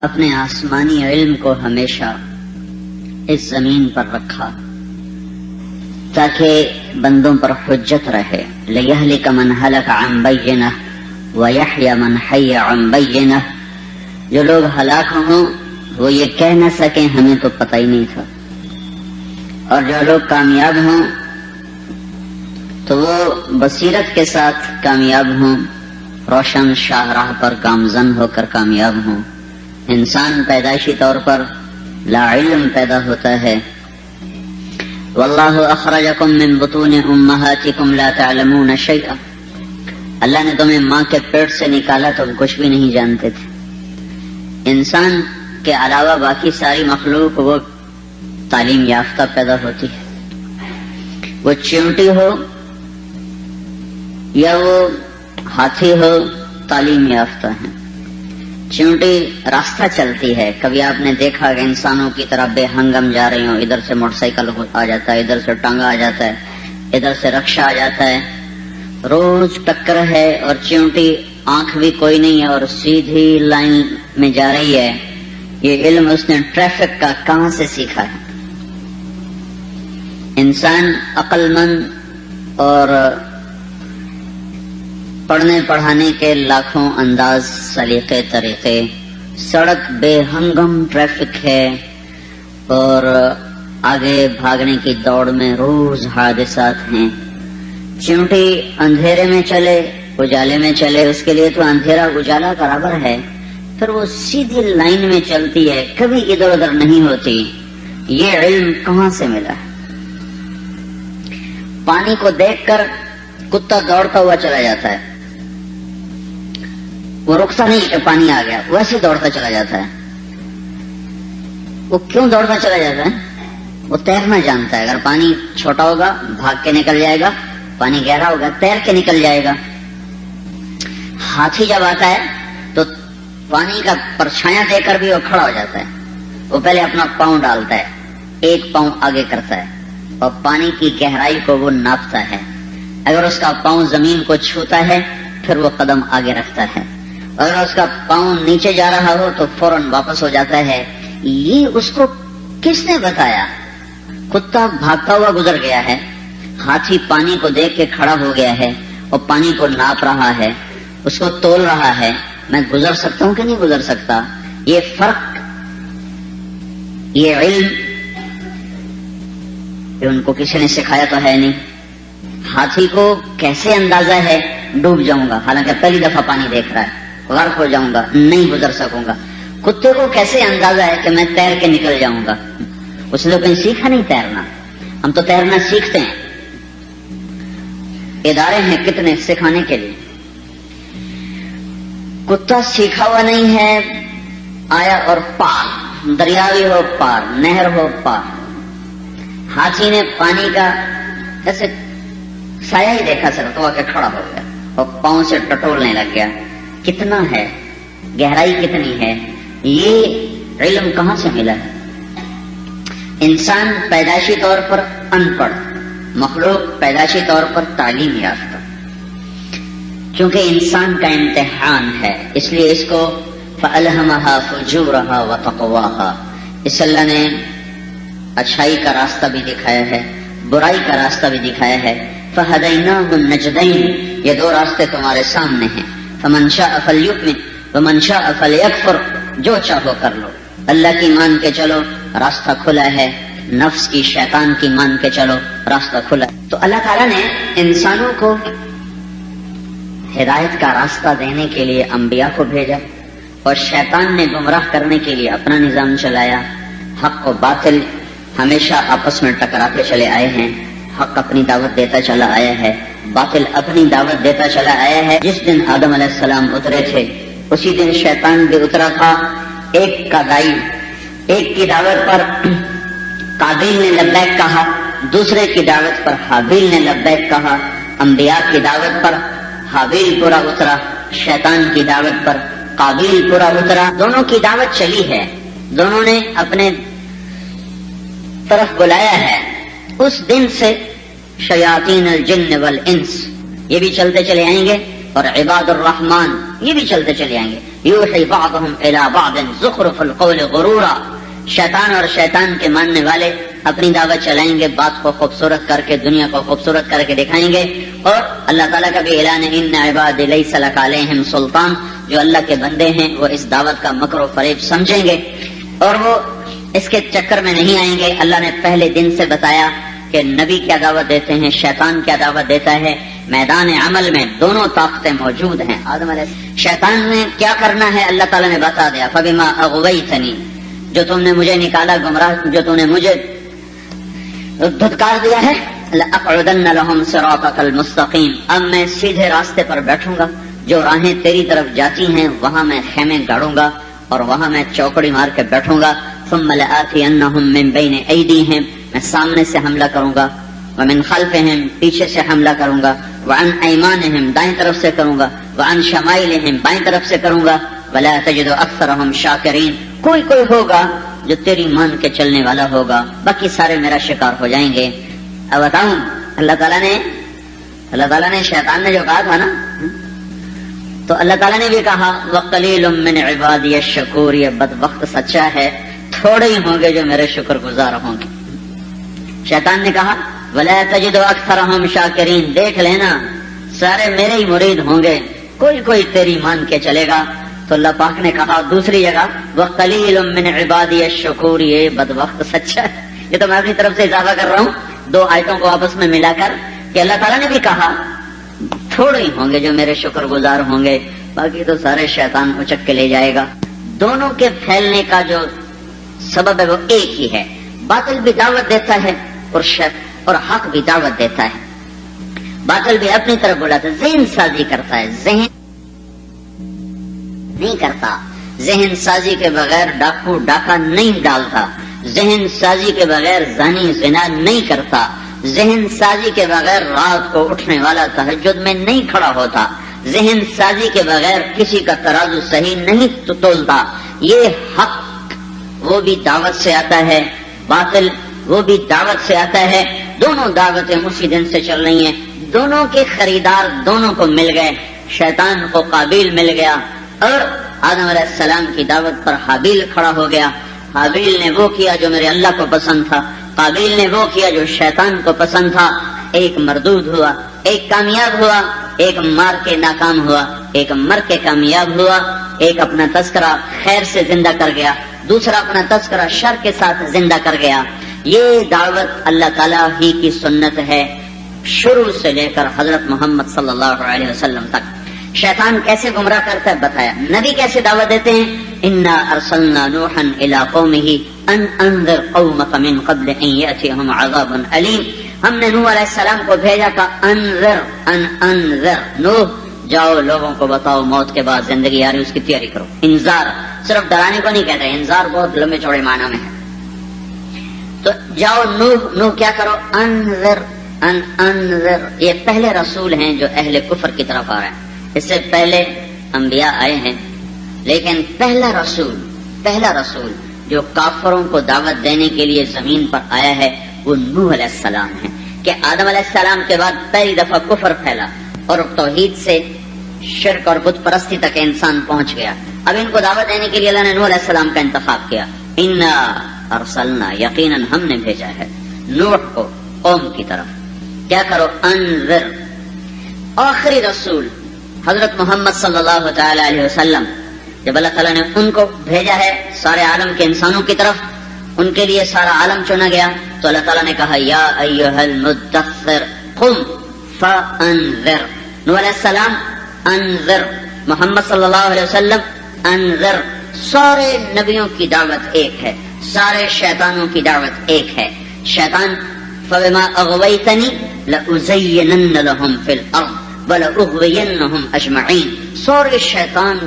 اپنے آسمانی علم کو ہمیشہ اس زمین پر رکھا تاکہ بندوں پر حجت رہے. لِيَهْلِكَ مَنْ هَلَكَ عَنْ بَيِّنَةٍ وَيَحْيَى مَنْ حَيَّ عَنْ بَيِّنَةٍ. جو لوگ ہلاک ہوں وہ یہ کہہ نہ سکیں ہمیں تو پتہ ہی نہیں تھا، اور جو لوگ کامیاب ہوں تو وہ بصیرت کے ساتھ کامیاب ہوں، روشن شاہراہ پر گامزن ہو کر کامیاب ہوں. انسان پیدائشی طور پر لا علم پیدا ہوتا ہے. واللہ اخرجکم من بطون امہاتکم لا تعلمون شیئا. اللہ نے تمہیں ماں کے پیٹ سے نکالا تم کچھ بھی نہیں جانتے تھے. انسان کے علاوہ باقی ساری مخلوق وہ تعلیم یافتہ پیدا ہوتی ہے. وہ چیونٹی ہو یا وہ ہاتھی ہو تعلیم یافتہ ہیں. چیونٹی راستہ چلتی ہے. کبھی آپ نے دیکھا کہ انسانوں کی طرح بے ہنگم جا رہی ہوں، ادھر سے موٹر سائیکل آ جاتا ہے، ادھر سے ٹانگا آ جاتا ہے، ادھر سے رکشہ آ جاتا ہے، روز ٹکر ہے، اور چیونٹی آنکھ بھی کوئی نہیں ہے اور سیدھی لائن میں جا رہی ہے. یہ علم اس نے ٹریفک کا کہاں سے سیکھا ہے؟ انسان عقل مند اور پڑھنے پڑھانے کے لاکھوں انداز سلیقے طریقے، سڑک بے ہنگم ٹریفک ہے اور آگے بھاگنے کی دوڑ میں روز حادثات ہیں. چیونٹی اندھیرے میں چلے اجالے میں چلے، اس کے لیے تو اندھیرا اجالا برابر ہے، پھر وہ سیدھی لائن میں چلتی ہے، کبھی ادھر ادھر نہیں ہوتی. یہ علم کہاں سے ملا؟ پانی کو دیکھ کر کتا دوڑتا ہوا چلا جاتا ہے، وہ رکتا نہیں کہ پانی آ گیا، ویسے دوڑتا چلا جاتا ہے. وہ کیوں دوڑتا چلا جاتا ہے؟ وہ تیرنا جانتا ہے. اگر پانی چھوٹا ہوگا بھاگ کے نکل جائے گا، پانی گہرا ہوگا تیر کے نکل جائے گا. ہاتھی جب آتا ہے تو پانی کا پرچھایا دے کر بھی وہ کھڑا ہو جاتا ہے. وہ پہلے اپنا پاؤں ڈالتا ہے، ایک پاؤں آگے کرتا ہے اور پانی کی گہرائی کو وہ ناپتا ہے. اگر اس کا پاؤں زمین کو چھوتا ہے پھر وہ قدم آگے رکھتا ہے. اگر اس کا پاؤں نیچے جا رہا ہو تو فوراً واپس ہو جاتا ہے. یہ اس کو کس نے بتایا؟ کتا بھاگتا ہوا گزر گیا ہے، ہاتھی پانی کو دیکھ کے کھڑا ہو گیا ہے اور پانی کو ناپ رہا ہے، اس کو تول رہا ہے. میں گزر سکتا ہوں کہ نہیں گزر سکتا؟ یہ فرق، یہ علم کہ ان کو کسی نے سکھایا تو ہے نہیں. ہاتھی کو کیسے اندازہ ہے ڈوب جاؤں گا، حالانکہ پہلی دفعہ پانی دیکھ رہا ہے، غرق ہو جاؤں گا، نہیں گزر سکوں گا. کتے کو کیسے اندازہ ہے کہ میں تیر کے نکل جاؤں گا؟ اس نے کہیں سیکھا نہیں تیرنا. ہم تو تیرنا سیکھتے ہیں، ادارے ہیں کتنے سکھانے کے لیے. کتا سیکھا ہوا نہیں ہے، آیا اور پار، دریاوی ہو پار، نہر ہو پار. ہاتھی نے پانی کا ایسے سایہ ہی دیکھا سر تو آ کے کھڑا ہو گیا اور پاؤں سے ٹٹولنے لگ گیا. کتنا ہے، گہرائی کتنی ہے. یہ علم کہاں سے ملا ہے؟ انسان پیدائشی طور پر ان پڑھ، مخلوق پیدائشی طور پر تعلیم یافتہ. کیونکہ انسان کا امتحان ہے اس لیے اس کو فَأَلْهَمَهَا فُجُورَهَا وَتَقْوَاهَا. اس اللہ نے اچھائی کا راستہ بھی دکھایا ہے، برائی کا راستہ بھی دکھایا ہے. فَهَدَيْنَاهُ النَّجْدَيْنِ، یہ دو راستے تمہارے سامنے ہیں. فَمَنْ شَاءَ فَلْيُؤْمِنْ وَمَنْ شَاءَ فَلْيَكْفُرْ. جو چاہو کر لو، اللہ کی مان کے چلو راستہ کھلا ہے، نفس کی شیطان کی مان کے چلو راستہ کھلا ہے. تو اللہ تعالیٰ نے انسانوں کو ہدایت کا راستہ دینے کے لیے انبیاء کو بھیجا، اور شیطان نے گمراہ کرنے کے لیے اپنا نظام چلایا. حق و باطل ہمیشہ آپس میں ٹکراتے چلے آئے ہیں. حق اپنی دعوت دیتا چلا آیا ہے، باطل اپنی دعوت دیتا چلا آیا ہے. جس دن آدم علیہ السلام اترے تھے اسی دن شیطان بھی اترا تھا. ایک کا دائی، ایک کی دعوت پر قابیل نے لبیک کہا، دوسرے کی دعوت پر حابیل نے لبیک کہا. انبیاء کی دعوت پر حابیل پورا اترا، شیطان کی دعوت پر قابیل پورا اترا. دونوں کی دعوت چلی ہے، دونوں نے اپنے طرف بلایا ہے. اس دن سے شیاطین الجن والانس یہ بھی چلتے چلے آئیں گے، اور عباد الرحمن یہ بھی چلتے چلے آئیں گے. یوحی بعضهم الی بعض زخرف القول غرورا، شیطان اور شیطان کے ماننے والے اپنی دعوت چلائیں گے، بات کو خوبصورت کر کے، دنیا کو خوبصورت کر کے دکھائیں گے. اور اللہ تعالیٰ کا بھی اعلان ہے ان عبادی لیس لک علیہم سلطان، جو اللہ کے بندے ہیں وہ اس دعوت کا مکر و فریب سمجھیں گے اور وہ اس کے چکر میں نہیں آئیں گے. اللہ نے پہلے دن سے بتایا کہ نبی کیا دعوت دیتے ہیں، شیطان کیا دعوت دیتا ہے. میدان عمل میں دونوں طاقتیں موجود ہیں. آدم علیہ شیطان نے کیا کرنا ہے اللہ تعالیٰ نے بتا دیا. فبما اغویتنی، جو تم نے مجھے نکالا گمراہ، جو تم نے مجھے دھتکار دیا ہے، لأقعدن لهم صراطك المستقیم، اب میں سیدھے راستے پر بیٹھوں گا. جو راہیں تیری طرف جاتی ہیں وہاں میں خیمے گاڑوں گا اور وہاں میں چوکڑی مار کے بیٹھوں گا. ثم لآتینہم من بین ایدیہم، میں سامنے سے حملہ کروں گا، ومن خلفہم، پیچھے سے حملہ کروں گا، وعن ایمانہم، دائیں طرف سے کروں گا، وعن شمائلہم، بائیں طرف سے کروں گا. ولا تجد اکثرہم شاکرین، کوئی ہوگا جو تیری مان کے چلنے والا ہوگا، باقی سارے میرا شکار ہو جائیں گے. اب بتاؤں اللہ تعالیٰ نے شیطان نے جو کہا تھا نا، تو اللہ تعالیٰ نے بھی کہا وقلیل من عبادی الشکور، یہ بد وقت سچا ہے، تھوڑے ہی ہوں گے جو میرے شکر گزار ہوں گے. شیطان نے کہا ولا تجد اکثرہم شاکرین، دیکھ لینا سارے میرے ہی مرید ہوں گے، کوئی تیری مان کے چلے گا. تو اللہ پاک نے کہا دوسری جگہ وقلیل من عبادی الشکور، یہ بد وقت سچا ہے. یہ تو میں اپنی طرف سے اضافہ کر رہا ہوں دو آیتوں کو آپس میں ملا کر کہ اللہ تعالیٰ نے بھی کہا تھوڑے ہی ہوں گے جو میرے شکر گزار ہوں گے، باقی تو سارے شیطان اچک کے لے جائے گا. دونوں کے پھیلنے کا جو سبب ہے وہ ایک ہی ہے. باطل بھی دعوت دیتا ہے اور حق بھی دعوت دیتا ہے. باطل بھی اپنی طرف بلاتا ہے، ذہن سازی کرتا ہے، ذہن نہیں کرتا. ذہن سازی کے بغیر ڈاکو ڈاکہ نہیں ڈالتا، ذہن سازی کے بغیر زانی زنا نہیں کرتا، ذہن سازی کے بغیر رات کو اٹھنے والا تہجد میں نہیں کھڑا ہوتا، ذہن سازی کے بغیر کسی کا ترازو صحیح نہیں تولتا. یہ حق وہ بھی دعوت سے آتا ہے، باطل وہ بھی دعوت سے آتا ہے. دونوں دعوتیں اسی دن سے چل رہی ہیں. دونوں کے خریدار دونوں کو مل گئے. شیطان کو قابیل مل گیا اور آدم علیہ السلام کی دعوت پر حابیل کھڑا ہو گیا. حابیل نے وہ کیا جو میرے اللہ کو پسند تھا، قابیل نے وہ کیا جو شیطان کو پسند تھا. ایک مردود ہوا، ایک کامیاب ہوا، ایک مار کے ناکام ہوا، ایک مر کے کامیاب ہوا. ایک اپنا تذکرہ خیر سے زندہ کر گیا، دوسرا اپنا تذکرہ شر کے ساتھ زندہ کر گیا. یہ دعوت اللہ تعالیٰ ہی کی سنت ہے شروع سے لے کر حضرت محمد صلی اللہ علیہ وسلم تک. شیطان کیسے گمراہ کرتا ہے بتایا. نبی کیسے دعوت دیتے ہیں، انا ارسلنا نوحا الى قومه ان انذر قومك من قبل ان ياتيهم عذاب الیم. ہم نے نوح علیہ السلام کو بھیجا تھا انذر نوح جاؤ لوگوں کو بتاؤ موت کے بعد زندگی آ رہی، اس کی تیاری کرو. انذار صرف ڈرانے کو نہیں کہتے، انذار بہت لمبے چوڑے معنی میں ہے. تو جاؤ نوح کیا کرو، انذر یہ پہلے رسول ہیں جو اہل کفر کی طرف آ رہے ہیں. اس سے پہلے انبیاء آئے ہیں، لیکن پہلا رسول جو کافروں کو دعوت دینے کے لیے زمین پر آیا ہے وہ نوح علیہ السلام ہے. کہ آدم علیہ السلام کے بعد پہلی دفعہ کفر پھیلا اور توحید سے شرک اور بت پرستی تک انسان پہنچ گیا. اب ان کو دعوت دینے کے لیے اللہ نے نوح علیہ السلام کا انتخاب کیا. انا ارسلنا، یقیناً ہم نے بھیجا ہے نوح کو قوم کی طرف. کیا کرو، انذر. آخری رسول حضرت محمد صلی اللہ تعالی علیہ وسلم جب اللہ تعالیٰ نے ان کو بھیجا ہے سارے عالم کے انسانوں کی طرف، ان کے لیے سارا عالم چنا گیا، تو اللہ تعالیٰ نے کہا یا ایھا المدثر قم فانذر. نوح علیہ السلام انذر، محمد صلی اللہ علیہ وسلم انذر. سارے نبیوں کی دعوت ایک ہے، سارے شیطانوں کی دعوت ایک ہے. شیطان فبما اغویتنی لأزینن لهم فی الارض وَلَأُغْوِيَنَّهُمْ أَجْمَعِينَ. سورے شیطان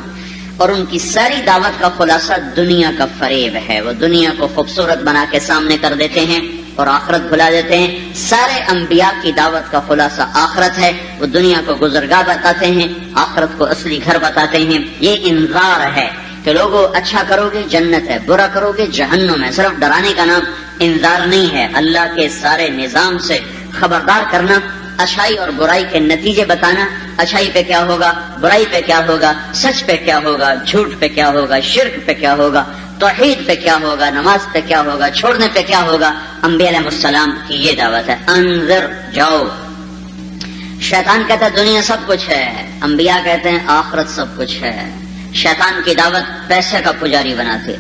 اور ان کی ساری دعوت کا خلاصہ دنیا کا فریب ہے. وہ دنیا کو خوبصورت بنا کے سامنے کر دیتے ہیں اور آخرت بھلا دیتے ہیں. سارے انبیاء کی دعوت کا خلاصہ آخرت ہے. وہ دنیا کو گزرگاہ بتاتے ہیں، آخرت کو اصلی گھر بتاتے ہیں. یہ انذار ہے کہ لوگوں اچھا کرو گے جنت ہے، برا کرو گے جہنم ہے. صرف ڈرانے کا نام انذار نہیں ہے، اللہ کے سارے نظام سے خبردار کرنا، اچھائی اور برائی کے نتیجے بتانا، اچھائی پہ کیا ہوگا، برائی پہ کیا ہوگا، سچ پہ کیا ہوگا، جھوٹ پہ کیا ہوگا، شرک پہ کیا ہوگا، توحید پہ کیا ہوگا، نماز پہ کیا ہوگا، چھوڑنے پہ کیا ہوگا. انبیاء علیہ السلام کی یہ دعوت ہے. انذر، جاؤ. شیطان کہتا ہے دنیا سب کچھ ہے، انبیاء کہتے ہیں آخرت سب کچھ ہے. شیطان کی دعوت پیسے کا پجاری بناتی،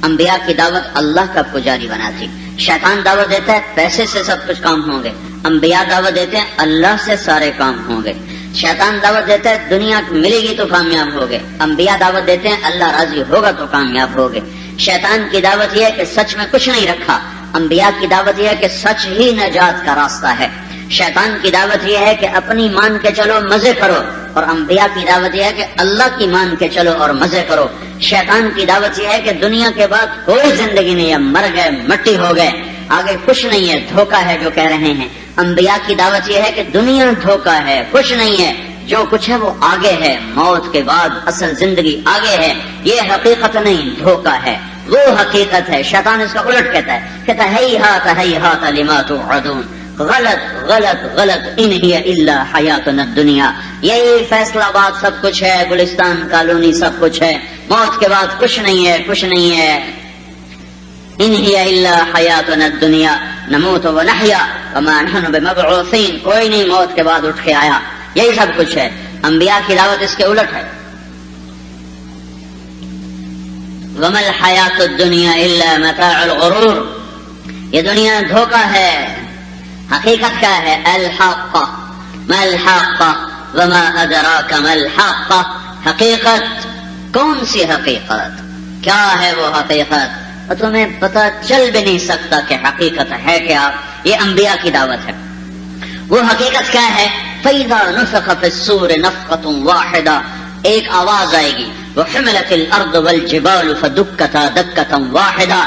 انبیاء کی دعوت اللہ کا پجاری بناتی. شیطان دعوت دیتا ہے پیسے سے سب کچھ کام ہوں گے، انبیاء دعوت دیتے ہیں اللہ سے سارے کام ہوں گے. شیطان دعوت دیتا ہے دنیا ملے گی تو کامیاب ہوگے، انبیاء دعوت دیتے ہیں اللہ راضی ہوگا تو کامیاب ہوگے. شیطان کی دعوت یہ ہے کہ سچ میں کچھ نہیں رکھا، انبیاء کی دعوت یہ ہے کہ سچ ہی نجات کا راستہ ہے. شیطان کی دعوت یہ ہے کہ اپنی مان کے چلو مزے کرو، اور انبیاء کی دعوت یہ ہے کہ اللہ کی مان کے چلو اور مزے کرو. شیطان کی دعوت یہ ہے کہ دنیا کے بعد کوئی زندگی نہیں ہے، مر گئے مٹی ہو گئے، آگے کچھ نہیں ہے، دھوکہ ہے جو کہہ رہے ہیں. انبیاء کی دعوت یہ ہے کہ دنیا دھوکہ ہے، کچھ نہیں ہے، جو کچھ ہے وہ آگے ہے، موت کے بعد اصل زندگی آگے ہے، یہ حقیقت نہیں دھوکہ ہے، وہ حقیقت ہے. شیطان اس کا الٹ کہتا ہے ہیہات لما توعدون، غلط غلط غلط، ان ہی الا حیاتنا الدنیا، یہی فیصلہ آباد سب کچھ ہے، گلستان کالونی سب کچھ ہے، موت کے بعد کچھ نہیں ہے، کچھ نہیں ہے. ان ہی الا حیاتنا الدنیا نموت ونحیا وما نحن بمبعوثین، کوئی نہیں موت کے بعد اٹھ کے آیا، یہی سب کچھ ہے. انبیاء کی دعوت اس کے الٹ ہے. وما الحیات الدنیا الا متاع الغرور، یہ دنیا دھوکہ ہے. حقیقت کیا ہے؟ الحق، ما الحق وما ادراک ما الحق، حقیقت کون سی حقیقت، کیا ہے وہ حقیقت، اور تمہیں پتہ چل بھی نہیں سکتا کہ حقیقت ہے کیا. یہ انبیاء کی دعوت ہے. وہ حقیقت کیا ہے؟ فَإِذَا نُفِخَ فِي الصُّورِ نَفْخَةٌ وَاحِدَةٌ، ایک آواز آئے گی، وَحُمِلَتِ الْأَرْضُ وَالْجِبَالُ فَدُكَّتَا دَكَّةً وَاحِدَةً،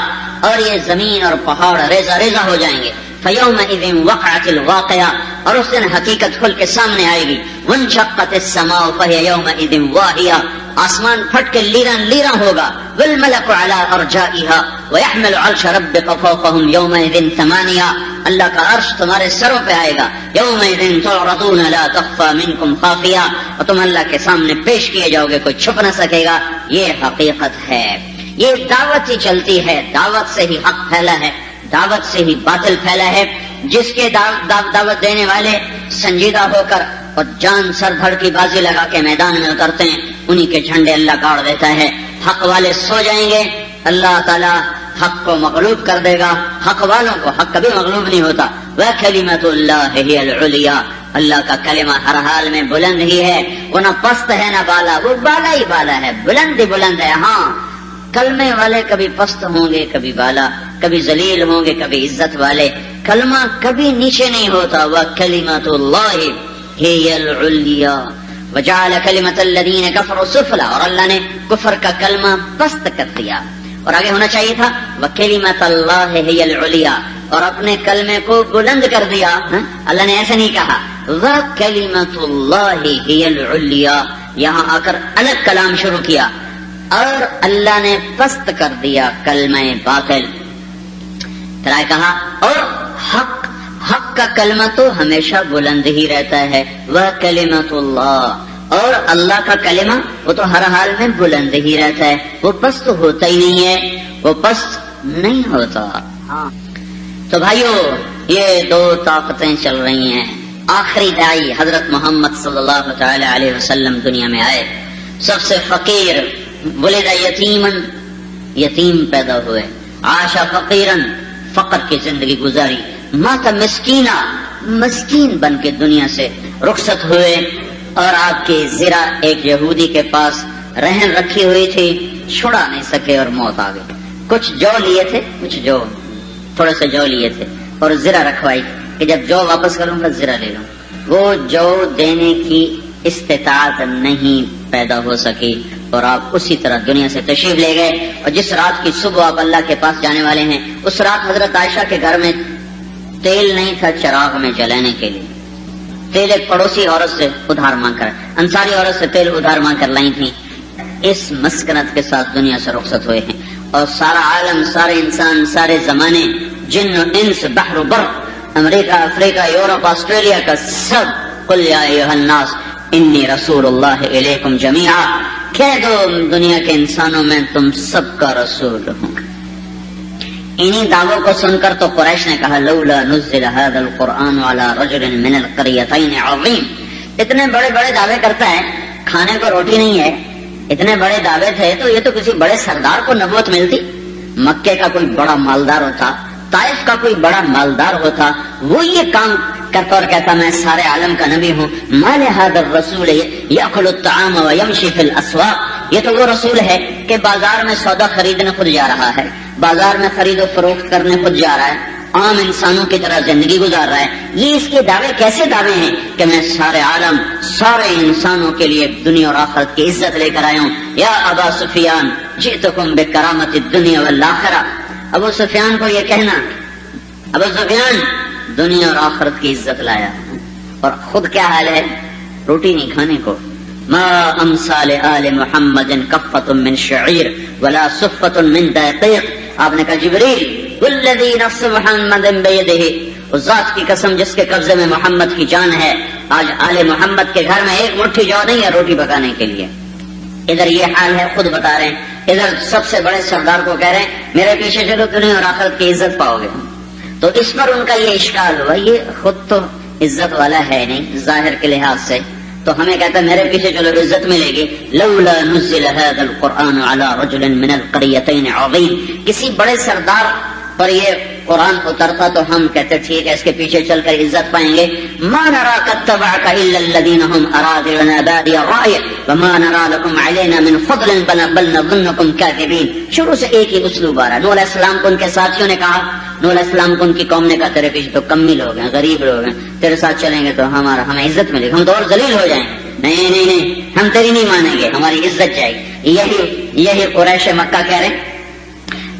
اور یہ زمین اور پہاڑ ریزہ ریزہ ہو جائیں گے. فَيَوْمَئِذٍ وَقَعَتِ الْوَاقِعَةُ، اور اس دن حقیقت کھل کے سامنے آئے گی. وَانشَقَّتِ السَّمَاءُ فَهِيَ يَوْمَئِذٍ وَاهِيَةٌ، آسمان پھٹ کے لیراں لیراں ہوگا. وَالْمَلَكُ عَلَىٰ أَرْجَائِهَا وَيَحْمِلُ عَرْشَ رَبِّكَ فَوْقَهُمْ يَوْمَئِذٍ ثَمَانِيَةٌ، اللہ کا عرش تمہارے سروں پہ آئے گا. يَوْمَئِذٍ تُعْرَضُونَ لَا تَخْفَىٰ مِنكُمْ خَافِيَةٌ، اور تم اللہ کے سامنے پیش کیے جاؤ گے، کوئی چھپ نہ سکے گا. یہ حقیقت ہے. یہ دعوت ہی چلتی ہے، دعوت سے ہی حق پھیلا ہے، دعوت سے ہی باطل پھیلا ہے. جس کے دعوت دینے والے سنجیدہ ہو کر اور جان سر دھڑ کی بازی لگا کے میدان میں اترتے ہیں، انہی کے جھنڈے اللہ گاڑ دیتا ہے. حق والے سو جائیں گے، اللہ تعالی حق کو مغلوب کر دے گا. حق والوں کو حق کبھی مغلوب نہیں ہوتا. وَكَلِمَةُ اللَّهِ هِيَ الْعُلْيَا، اللہ کا کلمہ ہر حال میں بلند ہی ہے، وہ نہ پست ہے نہ بالا، وہ بالا ہی بالا ہے، بلند ہی بلند ہے. ہاں کلمے والے کبھی پست ہوں گے، کبھی بالا، کبھی ذلیل ہوں گے، کبھی عزت والے. کلمہ کبھی نیچے نہیں ہوتا. وَكَلِمَةُ اللَّهِ هِيَ الْعُلْيَا وَجَعَلَ كَلِمَةَ الَّذِينَ كَفَرُوا سُفْلًا، اور اللہ نے کفر کا کلمہ پست کر دیا. اور آگے ہونا چاہیے تھا وَكَلِمَةَ اللَّهِ هِيَ الْعُلْيَا، اور اپنے کلمے کو بلند کر دیا. اللہ نے ایسے نہیں کہا وَكَلِمَةُ اللَّهِ هِيَ الْعُلْيَا، یہاں آ کر الگ کلام شروع کیا اور اللہ نے پست کر دیا کلمہ باطل. پھر کہا اور حق کا کلمہ تو ہمیشہ بلند ہی رہتا ہے. وَكَلِمَةُ اللَّهِ، اور اللہ کا کلمہ وہ تو ہر حال میں بلند ہی رہتا ہے، وہ پست ہوتا ہی نہیں ہے، وہ پست نہیں ہوتا. تو بھائیو، یہ دو طاقتیں چل رہی ہیں. آخری داعی حضرت محمد صلی اللہ تعالی علیہ وسلم دنیا میں آئے، سب سے فقیر، ولد یتیمن، یتیم پیدا ہوئے، عاش فقیرن، فقر کی زندگی گزاری، مات مسکینہ، مسکین بن کے دنیا سے رخصت ہوئے. اور آپ کی زرہ ایک یہودی کے پاس رہن رکھی ہوئی تھی، چھڑا نہیں سکے اور موت آ گئی. کچھ جو لیے تھے، کچھ جو تھوڑے سے جو لیے تھے اور زرہ رکھوائی کہ جب جو واپس کروں گا زرہ لے لوں. وہ جو دینے کی استطاعت نہیں پیدا ہو سکی اور آپ اسی طرح دنیا سے تشریف لے گئے. اور جس رات کی صبح آپ اللہ کے پاس جانے والے ہیں، اس رات حضرت عائشہ کے گھر میں تیل نہیں تھا چراغ میں جلانے کے لیے. تیل ایک پڑوسی عورت سے ادھار مانگ کر، انصاری عورت سے تیل ادھار مانگ کر لائی تھی. اس مسکنت کے ساتھ دنیا سے رخصت ہوئے ہیں. اور سارا عالم، سارے انسان، سارے زمانے، جن انس، بحر و بر، امریکہ، افریقہ، یورپ، آسٹریلیا کا سب قل یا ایھا الناس انی رسول اللہ الیکم جمیعا، کہہ دو دنیا کے انسانوں میں تم سب کا رسول ہوں۔ انہی دعووں کو سن کر تو قریش نے کہا لولا نزل هذا القرآن على رجل من القريتين عظیم، اتنے بڑے بڑے دعوے کرتا ہے، کھانے کو روٹی نہیں ہے، اتنے بڑے دعوے تھے تو یہ تو کسی بڑے سردار کو نبوت ملتی، مکے کا کوئی بڑا مالدار ہوتا، طائف کا کوئی بڑا مالدار ہوتا، وہ یہ کام کرتا اور کہتا میں سارے عالم کا نبی ہوں۔ ما لهذا الرسول یاکل الطعام ویمشی فی الاسواق، یہ تو وہ رسول ہے کہ بازار میں سودا خریدنے خود جا رہا ہے، بازار میں خرید و فروخت کرنے خود جا رہا ہے، عام انسانوں کی طرح زندگی گزار رہا ہے۔ یہ اس کے دعوے کیسے دعوے ہیں کہ میں سارے عالم سارے انسانوں کے لیے دنیا اور آخرت کی عزت لے کر آیا ہوں۔ یا ابا سفیان جئتکم بکرامت الدنیا والآخرہ، ابو سفیان کو یہ کہنا، ابو سفیان دنیا اور آخرت کی عزت لایا، اور خود کیا حال ہے؟ روٹی نہیں کھانے کو۔ ما امثال آل محمد کفۃ من شعیر ولا صفۃ من دقیق، آپ نے کہا جبریل والذی نفس محمد بیدہ، اس ذات کی قسم جس کے قبضے میں محمد کی جان ہے، آج آل محمد کے گھر میں ایک مٹھی جو نہیں ہے روٹی پکانے کے لیے۔ ادھر یہ حال ہے، خود بتا رہے ہیں، ادھر سب سے بڑے سردار کو کہہ رہے ہیں میرے پیچھے چلو دنیا اور آخرت کی عزت پاؤ گے۔ تو اس پر ان کا یہ اشکال ہوا، یہ خود تو عزت والا ہے نہیں ظاہر کے لحاظ سے، تو ہمیں کہتا ہے میرے پیچھے چلو عزت ملے گی۔ لولا نزل هذا القرآن على رجل من القريتين عظیم، کسی بڑے سردار پر یہ قرآن اترتا تو ہم کہتے ٹھیک ہے اس کے پیچھے چل کر عزت پائیں گے۔ ما نراك اتبعك الا الذين هم اراذلنا بادي الرأي وما نرى لكم علينا من فضل بل نظنكم كاذبين۔ شروع سے ایک ہی اسلوب آ رہا ہے۔ نوح علیہ السلام کو ان کے ساتھیوں نے کہا، نوح علیہ السلام کو ان کی قوم نے کہا تیرے پیچھے تو کمی لوگ ہیں، غریب لوگ ہیں، تیرے ساتھ چلیں گے تو ہمیں عزت ملے گی، ہم تو اور ذلیل ہو جائیں گے۔ نہیں نہیں نہیں، ہم تیری نہیں مانیں گے، ہماری عزت جائے گی۔ یہی قریش مکہ کہہ رہے ہیں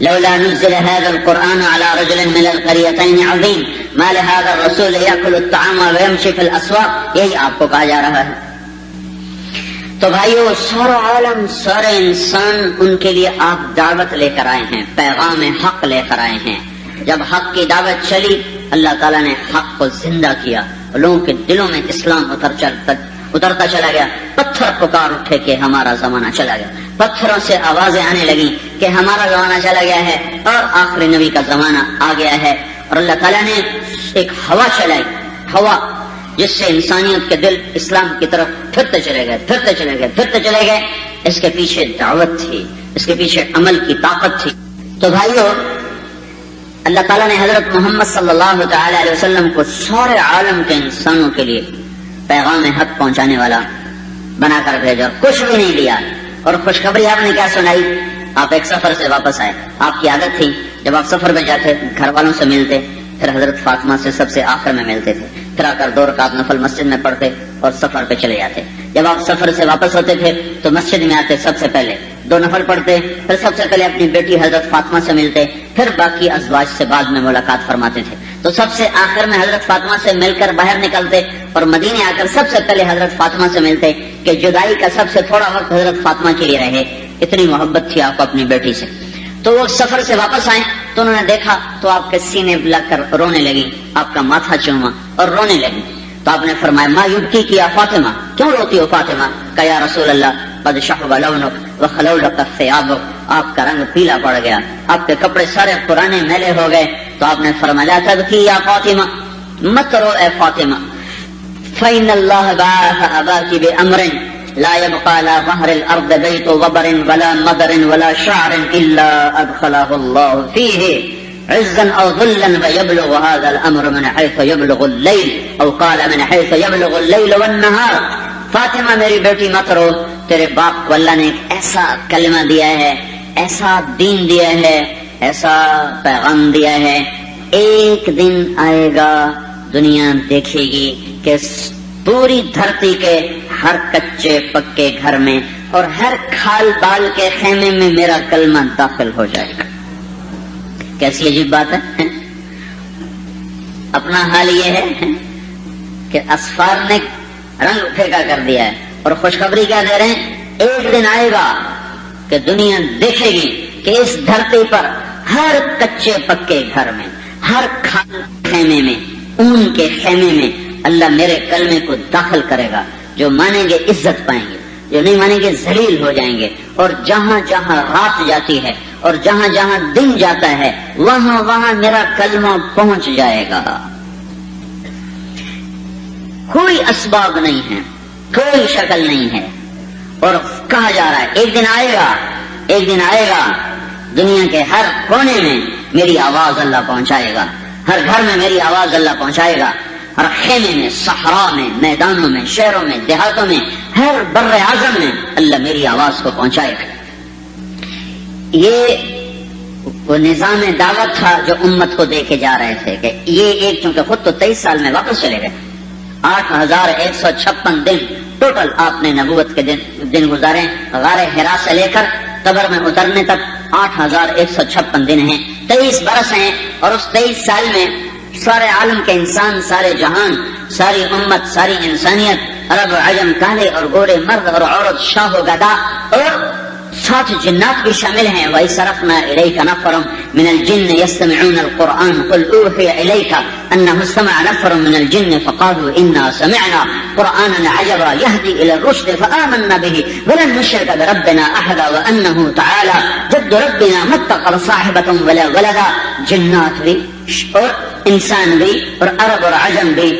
لولا نزل هذا القرآن على رجل من القريتين عظيم ما لهذا الرسول يأكل الطعام ويمشي في الأسواق، یہی آپ کو کہا جا رہا ہے۔ تو بھائیو سارا عالم سارے انسان ان کے لیے آپ دعوت لے کر آئے ہیں، پیغام حق لے کر آئے ہیں۔ جب حق کی دعوت چلی اللہ تعالیٰ نے حق کو زندہ کیا، لوگوں کے دلوں میں اسلام اترتا چلا گیا، پتھر پکار اٹھے کہ ہمارا زمانہ چلا گیا، پتھروں سے آوازیں آنے لگی کہ ہمارا زمانہ چلا گیا ہے اور آخری نبی کا زمانہ آ گیا ہے۔ اور اللہ تعالیٰ نے ایک ہوا چلائی، ہوا جس سے انسانیت کے دل اسلام کی طرف پھرتے چلے گئے۔ اس کے پیچھے دعوت تھی، اس کے پیچھے عمل کی طاقت تھی۔ تو بھائیو اللہ تعالیٰ نے حضرت محمد صلی اللہ تعالی علیہ وسلم کو سارے عالم کے انسانوں کے لیے پیغام حق پہنچانے والا بنا کر بھیجا، کچھ بھی نہیں دیا۔ اور خوشخبری آپ نے کیا سنائی؟ آپ ایک سفر سے واپس آئے، آپ کی عادت تھی جب آپ سفر میں جاتے گھر والوں سے ملتے، پھر حضرت فاطمہ سے سب سے آخر میں ملتے تھے، پھر آ کر 2 رکعت نفل مسجد میں پڑھتے اور سفر پہ چلے جاتے۔ جب آپ سفر سے واپس ہوتے تھے تو مسجد میں آتے، سب سے پہلے 2 نفل پڑھتے، پھر سب سے پہلے اپنی بیٹی حضرت فاطمہ سے ملتے، پھر باقی ازواج سے بعد میں ملاقات فرماتے تھے۔ تو سب سے آخر میں حضرت فاطمہ سے مل کر باہر نکلتے اور مدینے آ کر سب سے پہلے حضرت فاطمہ سے ملتے کہ جدائی کا سب سے تھوڑا وقت حضرت فاطمہ کے لیے رہے، اتنی محبت تھی آپ کو اپنی بیٹی سے۔ تو وہ سفر سے واپس آئے تو انہوں نے دیکھا تو آپ کے سینے لگ کر رونے لگی، آپ کا ماتھا چوما اور رونے لگی۔ تو آپ نے فرمایا ما یبکی کی یا فاطمہ، کیوں روتی ہو فاطمہ؟ کہ یا رسول اللہ قد شحب لونک وخلولک ثیابک، آپ کا رنگ پیلا پڑ گیا، آپ کے کپڑے سارے پرانے میلے ہو گئے۔ تو آپ نے فرمایا لا تبکی یا فاطمہ، مت رو اے فاطمہ، فإن اللہ بعث اباک بأمر لا يبقى على ظهر الارض بيت وبر ولا مدر ولا شعر الا ادخله الله فيه عزا او ذلا فيبلغ هذا الامر من حيث يبلغ الليل او قال من حيث يبلغ الليل والنهار۔ فاطمہ میری بیٹی مت رو، تیرے باپ کو اللہ نے ایک ایسا کلمہ دیا ہے، ایسا دین دیا ہے، ایسا پیغام دیا ہے، ایک دن آئے گا دنیا دیکھے گی کہ پوری دھرتی کے ہر کچے پکے گھر میں اور ہر کھال بال کے خیمے میں میرا کلمہ داخل ہو جائے گا۔ کیسی عجیب بات ہے۔ اپنا حال یہ ہے کہ اسفار نے رنگ پھیکا کر دیا ہے اور خوشخبری کیا دے رہے ہیں؟ ایک دن آئے گا کہ دنیا دیکھے گی کہ اس دھرتی پر ہر کچے پکے گھر میں، ہر کھال خیمے میں، اون کے خیمے میں اللہ میرے کلمے کو داخل کرے گا، جو مانیں گے عزت پائیں گے، جو نہیں مانیں گے ذلیل ہو جائیں گے. اور جہاں جہاں رات جاتی ہے اور جہاں جہاں دن جاتا ہے وہاں وہاں میرا کلمہ پہنچ جائے گا. کوئی اسباب نہیں ہے، کوئی شکل نہیں ہے. اور کہا جا رہا ہے ایک دن آئے گا دنیا کے ہر کونے میں میری آواز اللہ پہنچائے گا، ہر گھر میں میری آواز اللہ پہنچائے گا، ہر خیمے میں، صحرا میں، میدانوں میں، شہروں میں، دیہاتوں میں، ہر بر اعظم میں اللہ میری آواز کو پہنچائے گا. یہ وہ نظام دعوت تھا جو امت کو دے کے جا رہے تھے کہ یہ ایک، چونکہ خود تو 23 سال میں واپس چلے گئے، 8156 دن ٹوٹل آپ نے نبوت کے دن گزارے. غار حرا سے لے کر قبر میں اترنے تک 8156 دن ہیں، 23 برس ہیں. اور اس 23 سال میں سارے عالم کے انسان، سارے جہان، ساری امت، ساری انسانیت، عرب و عجم، کالے اور گورے، مرد اور عورت، شاہ و گدا، اور ساتھ جنات بھی شامل ہیں. وَإِذْ صَرَفْنَا إِلَيْكَ نَفَرًا مِنَ الْجِنِّ يَسْتَمِعُونَ الْقُرْآنَ قُلْ أُوحِيَ إِلَيْكَ أَنَّهُ اسْتَمَعَ نَفَرٌ مِنَ الْجِنِّ فَقَالُوا إِنَّا سَمِعْنَا قُرْآنًا عَجَبًا يَهْدِي إِلَى الرُّشْدِ فَآمَنَّا بِهِ وَلَن نُّشْرِكَ بِرَبِّنَا أَحَدًا وَأَنَّهُ تَعَالَى جَدُّ رَبِّنَا مَا اتَّخَذَ صَاحِبَةً وَلَا وَلَدًا. جنات بھی اور انسان بھی اور عرب اور عجم بھی،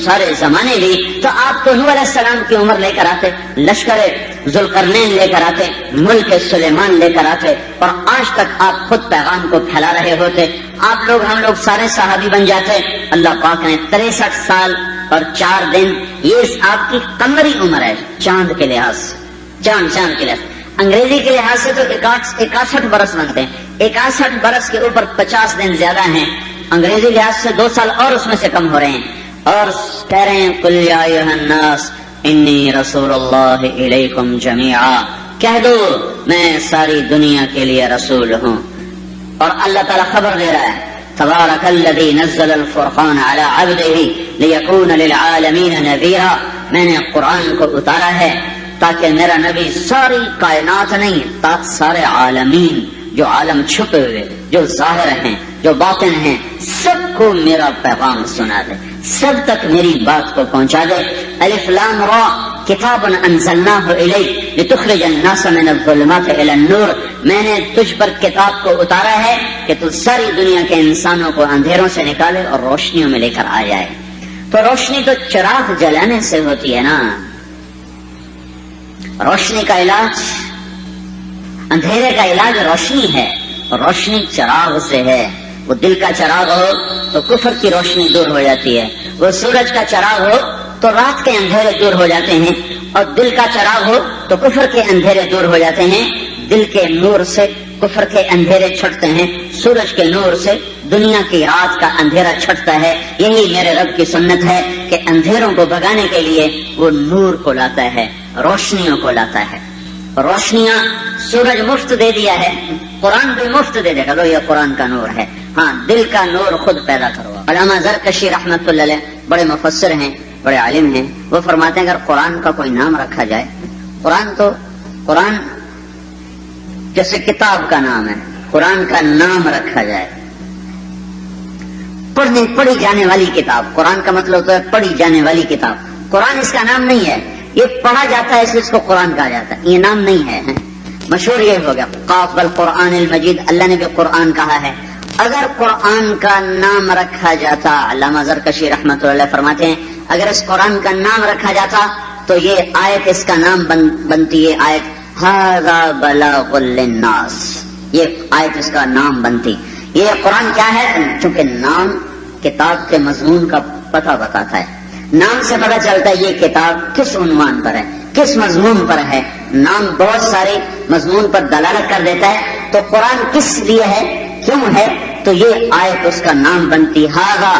سارے زمانے بھی. تو آپ تو نوح علیہ السلام کی عمر لے کر آتے، لشکر ذوالقرنین لے کر آتے، ملک سلیمان لے کر آتے، اور آج تک آپ خود پیغام کو پھیلا رہے ہوتے. آپ لوگ، ہم لوگ سارے صحابی بن جاتے. اللہ پاک نے 63 سال اور 4 دن، یہ آپ کی قمری عمر ہے چاند کے لحاظ سے، چاند کے لحاظ. انگریزی کے لحاظ سے تو 61 برس بنتے ہیں. 61 برس کے اوپر 50 دن زیادہ ہیں. انگریزی لحاظ سے 2 سال اور اس میں سے کم ہو رہے ہیں. اور کہہ رہے ہیں قل یا ایھا الناس انی رسول اللہ الیکم جمیعا، کہہ دو میں ساری دنیا کے لیے رسول ہوں. اور اللہ تعالیٰ خبر دے رہا ہے تبارک الذی نزل الفرقان علی عبدہ لیکون للعالمین نذیرا، میں نے قرآن کو اتارا ہے تاکہ میرا نبی ساری کائنات نہیں، سارے عالمین، جو عالم چھپے ہوئے، جو ظاہر ہیں، جو باطن ہیں، سب کو میرا پیغام سنا دے، سب تک میری بات کو پہنچا دے. الف لام را کتاب انزلناہ الیک لتخرج الناس من الظلمات الی النور، میں نے تجھ پر کتاب کو اتارا ہے کہ تو ساری دنیا کے انسانوں کو اندھیروں سے نکالے اور روشنیوں میں لے کر آ جائے. تو روشنی تو چراغ جلانے سے ہوتی ہے نا. روشنی کا علاج، اندھیرے کا علاج روشنی ہے، روشنی چراغ سے ہے. وہ دل کا چراغ ہو تو کفر کی روشنی دور ہو جاتی ہے، وہ سورج کا چراغ ہو تو رات کے اندھیرے دور ہو جاتے ہیں، اور دل کا چراغ ہو تو کفر کے اندھیرے دور ہو جاتے ہیں. دل کے نور سے کفر کے اندھیرے چھٹتے ہیں، سورج کے نور سے دنیا کی رات کا اندھیرا چھٹتا ہے. یہی میرے رب کی سنت ہے کہ اندھیروں کو بھگانے کے لیے وہ نور کو لاتا ہے، روشنیوں کو لاتا ہے. روشنیاں سورج مفت دے دیا ہے، قرآن بھی مفت دے دے گا. لو یہ قرآن کا نور ہے. ہاں، دل کا نور خود پیدا کرو. علامہ زرکشی رحمت اللہ علیہ بڑے مفسر ہیں، بڑے عالم ہیں. وہ فرماتے ہیں اگر قرآن کا کوئی نام رکھا جائے، قرآن جیسے کتاب کا نام ہے، قرآن کا نام رکھا جائے، پڑھی جانے والی کتاب. قرآن کا مطلب ہوتا ہے پڑھی جانے والی کتاب. قرآن اس کا نام نہیں ہے، یہ پڑھا جاتا ہے اس لیے اس کو قرآن کہا جاتا ہے، یہ نام نہیں ہے. مشہور یہ ہو گیا قاف والقرآن المجید، اللہ نے بھی قرآن کہا ہے. اگر قرآن کا نام رکھا جاتا، علامہ زرکشی رحمۃ اللہ فرماتے ہیں اگر اس قرآن کا نام رکھا جاتا تو یہ آیت اس کا نام بنتی ہے آیت ھذا بلاغ للناس، یہ آیت اس کا نام بنتی. یہ قرآن کیا ہے؟ چونکہ نام کتاب کے مضمون کا پتہ بتاتا ہے. نام سے پتہ چلتا ہے یہ کتاب کس عنوان پر ہے، کس مضمون پر ہے. نام بہت سارے مضمون پر دلالت کر دیتا ہے. تو قرآن کس لیے ہے، کیوں ہے، تو یہ آیت اس کا نام بنتی. ھذا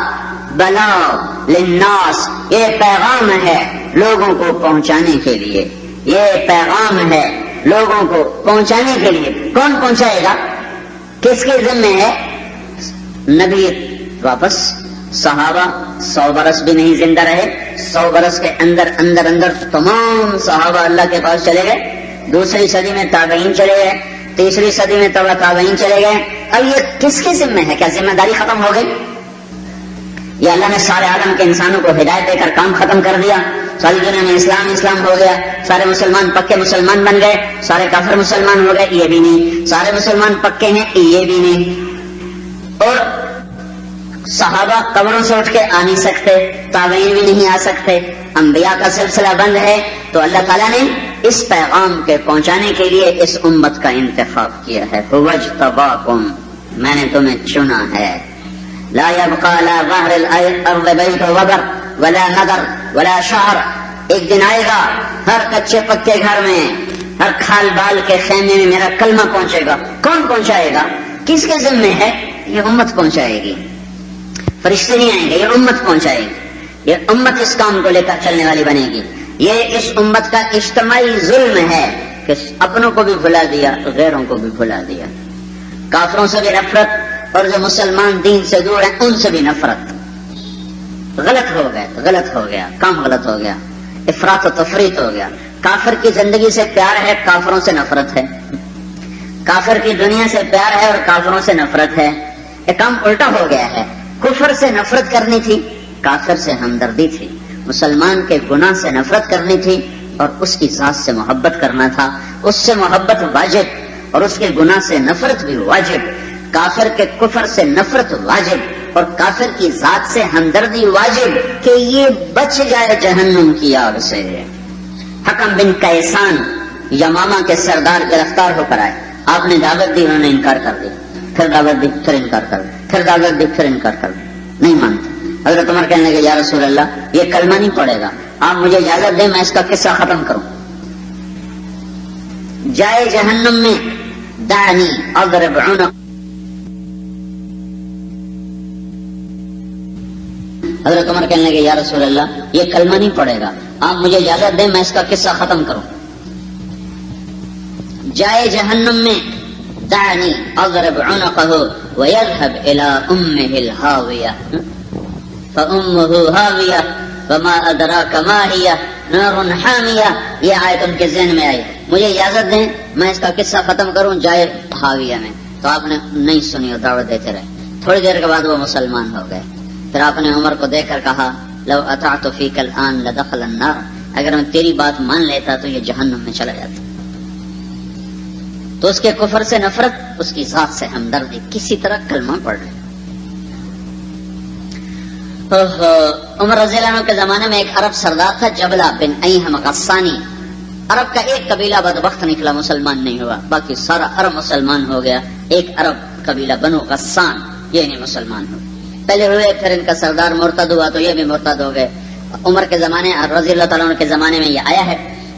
بلاغ للناس، یہ پیغام ہے لوگوں کو پہنچانے کے لیے، یہ پیغام ہے لوگوں کو پہنچانے کے لیے. کون پہنچائے گا، کس کے ذمہ ہے؟ نبی واپس، صحابہ 100 برس بھی نہیں زندہ رہے، 100 برس کے اندر تمام صحابہ اللہ کے پاس چلے گئے. دوسری صدی میں تابعین چلے گئے، تیسری صدی میں تابعین چلے گئے. اب یہ کس کے ذمہ ہے؟ کیا ذمہ داری ختم ہو گئی؟ یا اللہ نے سارے عالم کے انسانوں کو ہدایت دے کر کام ختم کر دیا؟ ساری دنیا میں اسلام ہو گیا، سارے مسلمان پکے مسلمان بن گئے، سارے کافر مسلمان ہو گئے، یہ بھی نہیں، سارے مسلمان پکے ہیں، یہ بھی نہیں، اور صحابہ قبروں سے اٹھ کے آ نہیں سکتے، تابعین بھی نہیں آ سکتے، انبیاء کا سلسلہ بند ہے، تو اللہ تعالیٰ نے اس پیغام کے پہنچانے کے لیے اس امت کا انتخاب کیا ہے۔ وَاجْتَبَاكُمْ، میں نے تمہیں چنا ہے۔ لا يبقى على ظهر الارض بيت وبر ولا نذر ولا شعر، ایک دن آئے گا ہر کچے پکے گھر میں، ہر کھال بال کے خیمے میں میرا کلمہ پہنچے گا۔ کون پہنچائے گا؟ کس کے ذمہ ہے؟ یہ امت پہنچائے گی، فرشتے نہیں آئیں گے، یہ امت پہنچائے گی، یہ امت اس کام کو لے کر چلنے والی بنے گی۔ یہ اس امت کا اجتماعی ظلم ہے کہ اپنوں کو بھی بھلا دیا، غیروں کو بھی بھلا دیا، کافروں سے بھی نفرت، اور جو مسلمان دین سے دور ہیں ان سے بھی نفرت۔ غلط ہو گئے، غلط ہو گیا، کام غلط ہو گیا، افراط و تفریط ہو گیا۔ کافر کی زندگی سے پیار ہے، کافروں سے نفرت ہے، کافر کی دنیا سے پیار ہے اور کافروں سے نفرت ہے۔ یہ کام الٹا ہو گیا ہے، کفر سے نفرت کرنی تھی، کافر سے ہمدردی تھی، مسلمان کے گناہ سے نفرت کرنی تھی اور اس کی ذات سے محبت کرنا تھا۔ اس سے محبت واجب اور اس کے گناہ سے نفرت بھی واجب، کافر کے کفر سے نفرت واجب اور کافر کی ذات سے ہمدردی واجب کہ یہ بچ جائے جہنم کی آگ سے۔ حکم بن کیسان یمامہ کے سردار گرفتار ہو کر آئے، آپ نے دعوت دی، انہوں نے انکار کر دیا، پھر دعوت دی، پھر انکار کر دیا، پھر دعوت دی، پھر انکار کر دیا، نہیں مانتے۔ حضرت عمر کہنے لگے یا رسول اللہ یہ کلمہ نہیں پڑے گا، آپ مجھے اجازت دیں میں اس کا قصہ ختم کروں۔ جائے جہنم میں دعنی اضرب عنق، حضرت عمر کہنے لگے یا رسول اللہ یہ کلمہ نہیں پڑے گا، آپ مجھے اجازت دیں میں اس کا قصہ ختم کروں۔ جائے جہنم میں دعنی اضرب عنقه ويذهب الى امه الهاويه فامه هاويه وما ادراك ما هي نار حاميه۔ یہ آیت ان کے ذہن میں آئی، مجھے اجازت دیں میں اس کا قصہ ختم کروں، جائے ہاویہ میں۔ تو آپ نے نہیں سنی اور دعوت دیتے رہے، تھوڑی دیر کے بعد وہ مسلمان ہو گئے۔ پھر آپ نے عمر کو دیکھ کر کہا لو اطعت فیک الان لدخل النار، اگر میں تیری بات مان لیتا تو یہ جہنم میں چلا جاتا۔ تو اس کے کفر سے نفرت، اس کی ذات سے ہمدردی، کسی طرح کلمہ پڑھ لے۔ عمر رضی اللہ عنہ کے زمانے میں ایک عرب سردار تھا جبلہ بن ایہم غسانی، عرب کا ایک قبیلہ بدبخت نکلا، مسلمان نہیں ہوا، باقی سارا عرب مسلمان ہو گیا، ایک عرب قبیلہ بنو غسان یہ نہیں مسلمان ہو۔ پہلے ہوئے، پھر ان کا سردار مرتد ہوا تو یہ بھی مرتد ہو گئے۔ عمر کے زمانے رضی اللہ تعالیٰ عنہ کے زمانے میں یہ آیا ہے،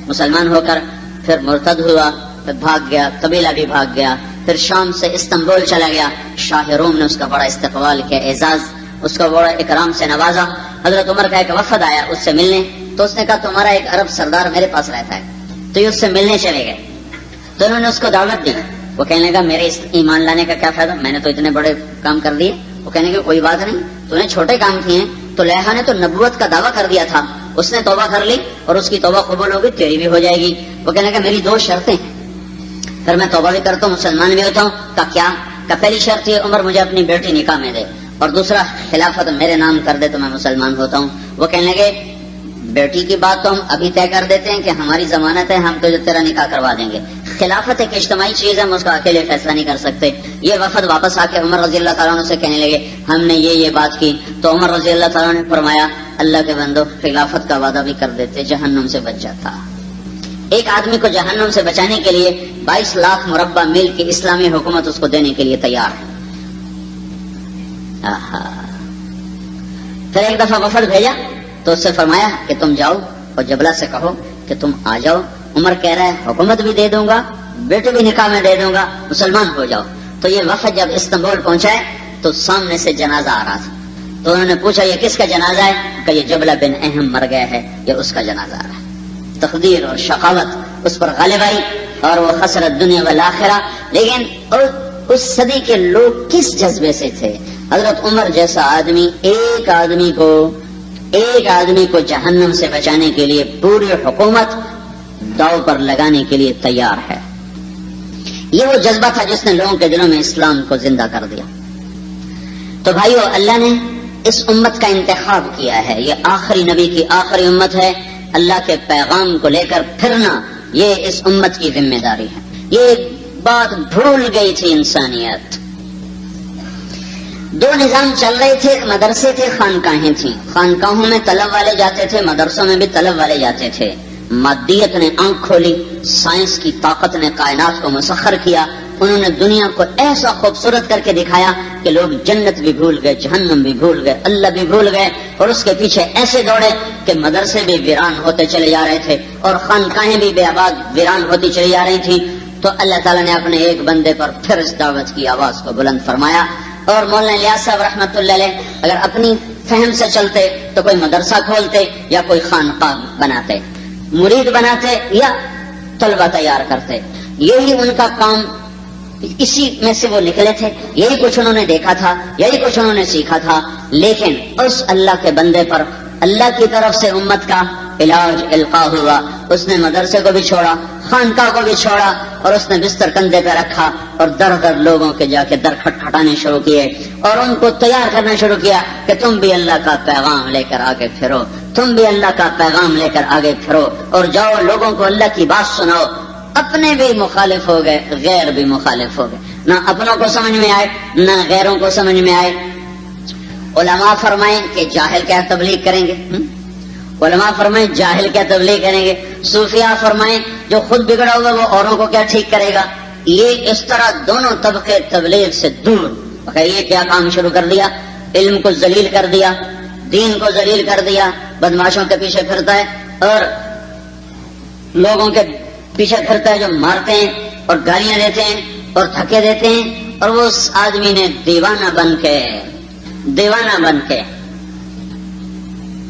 مسلمان ہو کر پھر مرتد ہوا، پھر بھاگ گیا، قبیلہ بھی بھاگ گیا، پھر شام سے استنبول چلا گیا۔ شاہ روم نے اس کا بڑا استقبال کیا، اعزاز، اس کا بڑا اکرام سے نوازا۔ حضرت عمر کا ایک وفد آیا اس سے ملنے، تو اس نے کہا تمہارا ایک عرب سردار میرے پاس رہتا ہے، تو یہ اس سے ملنے چلے گئے۔ تو انہوں نے اس کو دعوت دی، وہ کہنے لگا میرے اس ایمان لانے کا کیا فائدہ، میں نے تو اتنے بڑے کام کر دیے۔ وہ کہنے کہ کوئی بات نہیں، تو نے چھوٹے کام کیے ہیں، تو لیحا نے تو نبوت کا دعویٰ کر دیا تھا، اس نے توبہ کر لی اور اس کی توبہ قبول ہوگی، تیری بھی ہو جائے گی۔ وہ کہنے لگا میری دو شرطیں ہیں، پھر میں توبہ بھی کرتا ہوں مسلمان بھی ہوتا ہوں۔ کا کیا؟ کا پہلی شرط یہ عمر مجھے اپنی بیٹی نکاح میں دے، اور دوسرا خلافت میرے نام کر دے تو میں مسلمان ہوتا ہوں۔ وہ کہنے لگے بیٹی کی بات تو ہم ابھی طے کر دیتے ہیں کہ ہماری ضمانت ہے، ہم تو تیرا نکاح کروا دیں گے، خلافت ایک اجتماعی چیز ہے، ہم اس کا اکیلے فیصلہ نہیں کر سکتے۔ یہ وفد واپس آ کے عمر رضی اللہ تعالیٰ عنہ سے کہنے لگے ہم نے یہ بات کی، تو عمر رضی اللہ تعالیٰ نے فرمایا اللہ کے بندو خلافت کا وعدہ بھی کر دیتے، جہنم سے بچ جاتا۔ ایک آدمی کو جہنم سے بچانے کے لیے 22 لاکھ مربع میل کی اسلامی حکومت اس کو دینے کے لیے تیار ہے۔ پھر ایک دفعہ وفد بھیجا تو اس سے فرمایا کہ تم جاؤ اور جبلہ سے کہو کہ تم آ جاؤ، عمر کہہ رہا ہے حکومت بھی دے دوں گا، بیٹے بھی نکاح میں دے دوں گا، مسلمان ہو جاؤ۔ تو یہ وفد جب استنبول پہنچائے تو سامنے سے جنازہ آ رہا تھا، تو انہوں نے پوچھا یہ کس کا جنازہ ہے؟ کہ یہ جبلہ بن اہم مر گیا ہے، یہ اس کا جنازہ آ رہا ہے۔ تقدیر اور شقاوت اس پر غالب آئی اور وہ خسرت دنیا والآخرہ۔ لیکن اس صدی کے لوگ کس جذبے سے تھے؟ حضرت عمر جیسا آدمی ایک آدمی کو جہنم سے بچانے کے لیے پوری حکومت داؤ پر لگانے کے لیے تیار ہے۔ یہ وہ جذبہ تھا جس نے لوگوں کے دلوں میں اسلام کو زندہ کر دیا۔ تو بھائیو، اللہ نے اس امت کا انتخاب کیا ہے، یہ آخری نبی کی آخری امت ہے، اللہ کے پیغام کو لے کر پھرنا یہ اس امت کی ذمہ داری ہے. یہ بات بھول گئی تھی انسانیت. دو نظام چل رہے تھے, مدرسے تھے, خانقاہیں تھیں. خانقاہوں میں طلب والے جاتے تھے, مدرسوں میں بھی طلب والے جاتے تھے. مادیت نے آنکھ کھولی, سائنس کی طاقت نے کائنات کو مسخر کیا. انہوں نے دنیا کو ایسا خوبصورت کر کے دکھایا کہ لوگ جنت بھی بھول گئے, جہنم بھی بھول گئے, اللہ بھی بھول گئے, اور اس کے پیچھے ایسے دوڑے کہ مدرسے بھی ویران ہوتے چلے جا رہے تھے اور خانقاہیں بھی بے آباد ویران ہوتی چلی جا رہی تھی. تو اللہ تعالیٰ نے اپنے ایک بندے پر پھر اس دعوت کی آواز کو بلند فرمایا. اور مولانا الیاس صاحب رحمۃ اللہ علیہ اگر اپنی فہم سے چلتے تو کوئی مدرسہ کھولتے یا کوئی خانقاہ بناتے, مرید بناتے یا طلبہ تیار کرتے. یہی ان کا کام, اسی میں سے وہ نکلے تھے, یہی کچھ انہوں نے دیکھا تھا, یہی کچھ انہوں نے سیکھا تھا. لیکن اس اللہ کے بندے پر اللہ کی طرف سے امت کا علاج القاء ہوا. اس نے مدرسے کو بھی چھوڑا, خانقاہ کو بھی چھوڑا, اور اس نے بستر کندھے پہ رکھا اور در در لوگوں کے جا کے در کھٹکھٹانے شروع کیے اور ان کو تیار کرنا شروع کیا کہ تم بھی اللہ کا پیغام لے کر آگے پھرو, تم بھی اللہ کا پیغام لے کر آگے پھرو اور جاؤ لوگوں کو اللہ کی بات سناؤ. اپنے بھی مخالف ہو گئے, غیر بھی مخالف ہو گئے, نہ اپنوں کو سمجھ میں آئے نہ غیروں کو سمجھ میں آئے. علماء فرمائیں کہ جاہل کیا تبلیغ کریں گے, علماء فرمائیں جاہل کیا تبلیغ کریں گے. صوفیاء فرمائیں جو خود بگڑا ہوا وہ اوروں کو کیا ٹھیک کرے گا. یہ اس طرح دونوں طبقے تبلیغ سے دور. یہ کیا کام شروع کر دیا, علم کو ذلیل کر دیا, دین کو ذلیل کر دیا, بدماشوں کے پیچھے پھرتا ہے اور لوگوں کے پیچھے پھرتا ہے جو مارتے ہیں اور گالیاں دیتے ہیں اور دھکے دیتے ہیں. اور وہ اس آدمی نے دیوانہ بن کے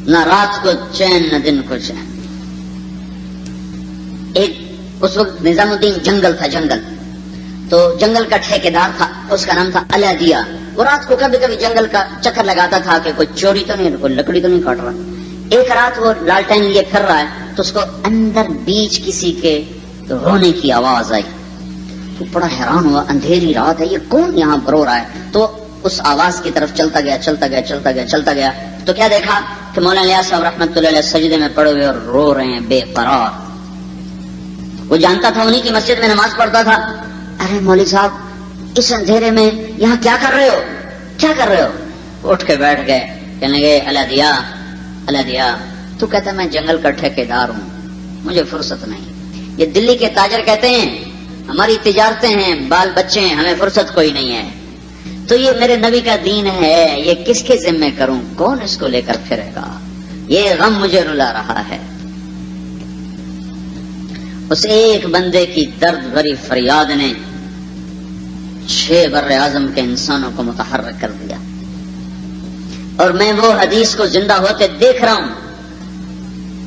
نہ رات کو چین نہ دن کو چین. ایک اس وقت نظام الدین جنگل تھا, جنگل تو جنگل کا ٹھیکیدار تھا, اس کا نام تھا الادیہ. وہ رات کو کبھی کبھی جنگل کا چکر لگاتا تھا کہ کوئی چوری تو نہیں, کوئی لکڑی تو نہیں کاٹ رہا. ایک رات وہ لالٹین لیے پھر رہا ہے تو اس کو اندر بیچ کسی کے رونے کی آواز آئی. وہ بڑا حیران ہوا, اندھیری رات ہے, یہ کون یہاں رو رہا ہے. تو اس آواز کی طرف چلتا گیا. تو کیا دیکھا کہ مولانا الیاس صاحب رحمۃ اللہ علیہ سجدے میں پڑے ہوئے اور رو رہے ہیں بے قرار. وہ جانتا تھا, انہی کی مسجد میں نماز پڑھتا تھا. ارے مولوی صاحب اس اندھیرے میں یہاں کیا کر رہے ہو. اٹھ کے بیٹھ گئے, کہنے لگے الادیہ تو کہتا میں جنگل کا ٹھیکیدار ہوں, مجھے فرصت نہیں. یہ دلی کے تاجر کہتے ہیں ہماری تجارتیں ہیں, بال بچے ہیں, ہمیں فرصت کوئی نہیں ہے. تو یہ میرے نبی کا دین ہے, یہ کس کے ذمے کروں, کون اس کو لے کر پھرے گا, یہ غم مجھے رلا رہا ہے. اس ایک بندے کی درد بھری فریاد نے 6 بر اعظم کے انسانوں کو متحرک کر دیا. اور میں وہ حدیث کو زندہ ہوتے دیکھ رہا ہوں.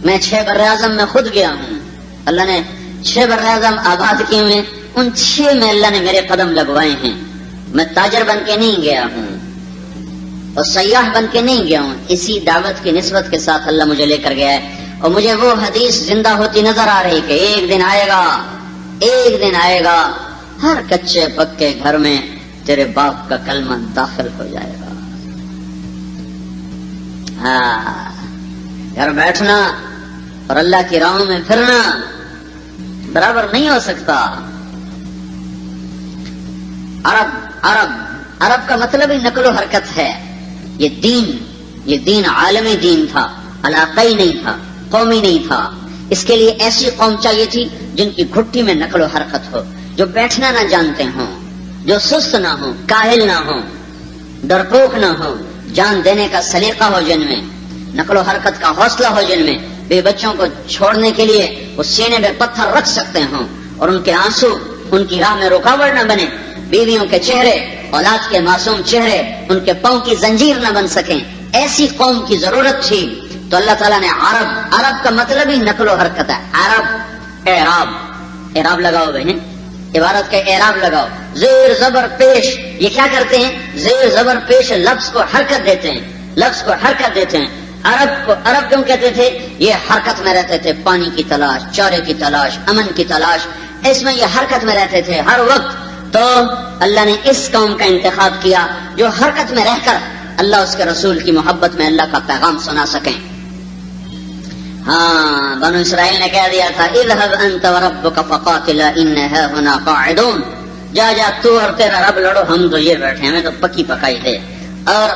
میں 6 بر اعظم میں خود گیا ہوں. اللہ نے 6 بر اعظم آباد کیے ہوئے, ان 6 میں اللہ نے میرے قدم لگوائے ہیں. میں تاجر بن کے نہیں گیا ہوں اور سیاح بن کے نہیں گیا ہوں, اسی دعوت کی نسبت کے ساتھ اللہ مجھے لے کر گیا ہے. اور مجھے وہ حدیث زندہ ہوتی نظر آ رہی کہ ایک دن آئے گا ہر کچے پکے گھر میں تیرے باپ کا کلمہ داخل ہو جائے گا. گھر بیٹھنا اور اللہ کی راہوں میں پھرنا برابر نہیں ہو سکتا. عرب کا مطلب ہی نقل و حرکت ہے. یہ دین عالمی دین تھا, علاقائی نہیں تھا, قومی نہیں تھا. اس کے لیے ایسی قوم چاہیے تھی جن کی گھٹی میں نقل و حرکت ہو, جو بیٹھنا نہ جانتے ہوں, جو سست نہ ہوں, کاہل نہ ہوں, ڈرپوک نہ ہوں, جان دینے کا سلیقہ ہو جن میں, نقل و حرکت کا حوصلہ ہو جن میں. بے بچوں کو چھوڑنے کے لیے وہ سینے میں پتھر رکھ سکتے ہوں اور ان کے آنسو ان کی راہ میں رکاوٹ نہ بنے. بیویوں کے چہرے, اولاد کے معصوم چہرے ان کے پاؤں کی زنجیر نہ بن سکیں. ایسی قوم کی ضرورت تھی. تو اللہ تعالیٰ نے عرب کا مطلب ہی نقل و حرکت ہے. اعراب لگاؤ بہن, عبارت کے اعراب لگاؤ. زیر زبر پیش, یہ کیا کرتے ہیں؟ زیر زبر پیش لفظ کو حرکت دیتے ہیں. عرب کیوں کہتے تھے؟ یہ حرکت میں رہتے تھے, پانی کی تلاش, چارے کی تلاش, امن کی تلاش, اس میں یہ حرکت میں رہتے تھے ہر وقت. تو اللہ نے اس قوم کا انتخاب کیا جو حرکت میں رہ کر اللہ اس کے رسول کی محبت میں اللہ کا پیغام سنا سکیں. ہاں بنو اسرائیل نے کہہ دیا تھا اذهب انت وربك فقاتلا ان هاهنا قاعدون، جا جا تو اور تیرا رب لڑو، ہم تو یہ بیٹھے ہمیں تو پکی پکائی ہے۔ اور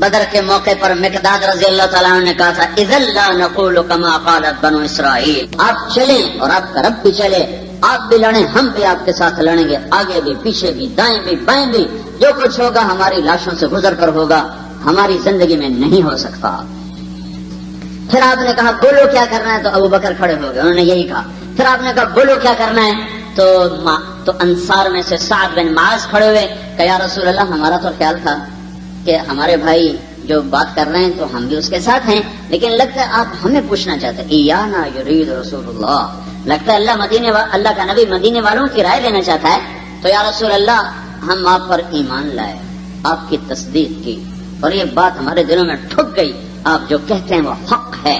بدر کے موقع پر مقداد رضی اللہ تعالیٰ عنہ نے کہا تھا اذا لا نقول كما قالت بنو اسرائیل، آپ چلیں اور آپ کا رب بھی چلے، آپ بھی لڑیں ہم بھی آپ کے ساتھ لڑیں گے، آگے بھی پیچھے بھی دائیں بھی بائیں بھی، جو کچھ ہوگا ہماری لاشوں سے گزر کر ہوگا، ہماری زندگی میں نہیں ہو سکتا۔ پھر آپ نے کہا بولو کیا کرنا ہے، تو ابو بکر کھڑے ہو گئے، انہوں نے یہی کہا۔ پھر آپ نے کہا بولو کیا کرنا ہے، تو انصار میں سے سعد بن معاذ کھڑے ہوئے کہ یا رسول اللہ ہمارا تو خیال تھا کہ ہمارے بھائی جو بات کر رہے ہیں تو ہم بھی اس کے ساتھ ہیں، لیکن لگتا ہے آپ ہمیں پوچھنا چاہتے ہیں، ایانا یرید رسول اللہ، لگتا ہے اللہ کا نبی مدینے والوں کی رائے لینا چاہتا ہے، تو یا رسول اللہ ہم آپ پر ایمان لائے، آپ کی تصدیق کی، اور یہ بات ہمارے دلوں میں ٹھک گئی، آپ جو کہتے ہیں وہ حق ہے۔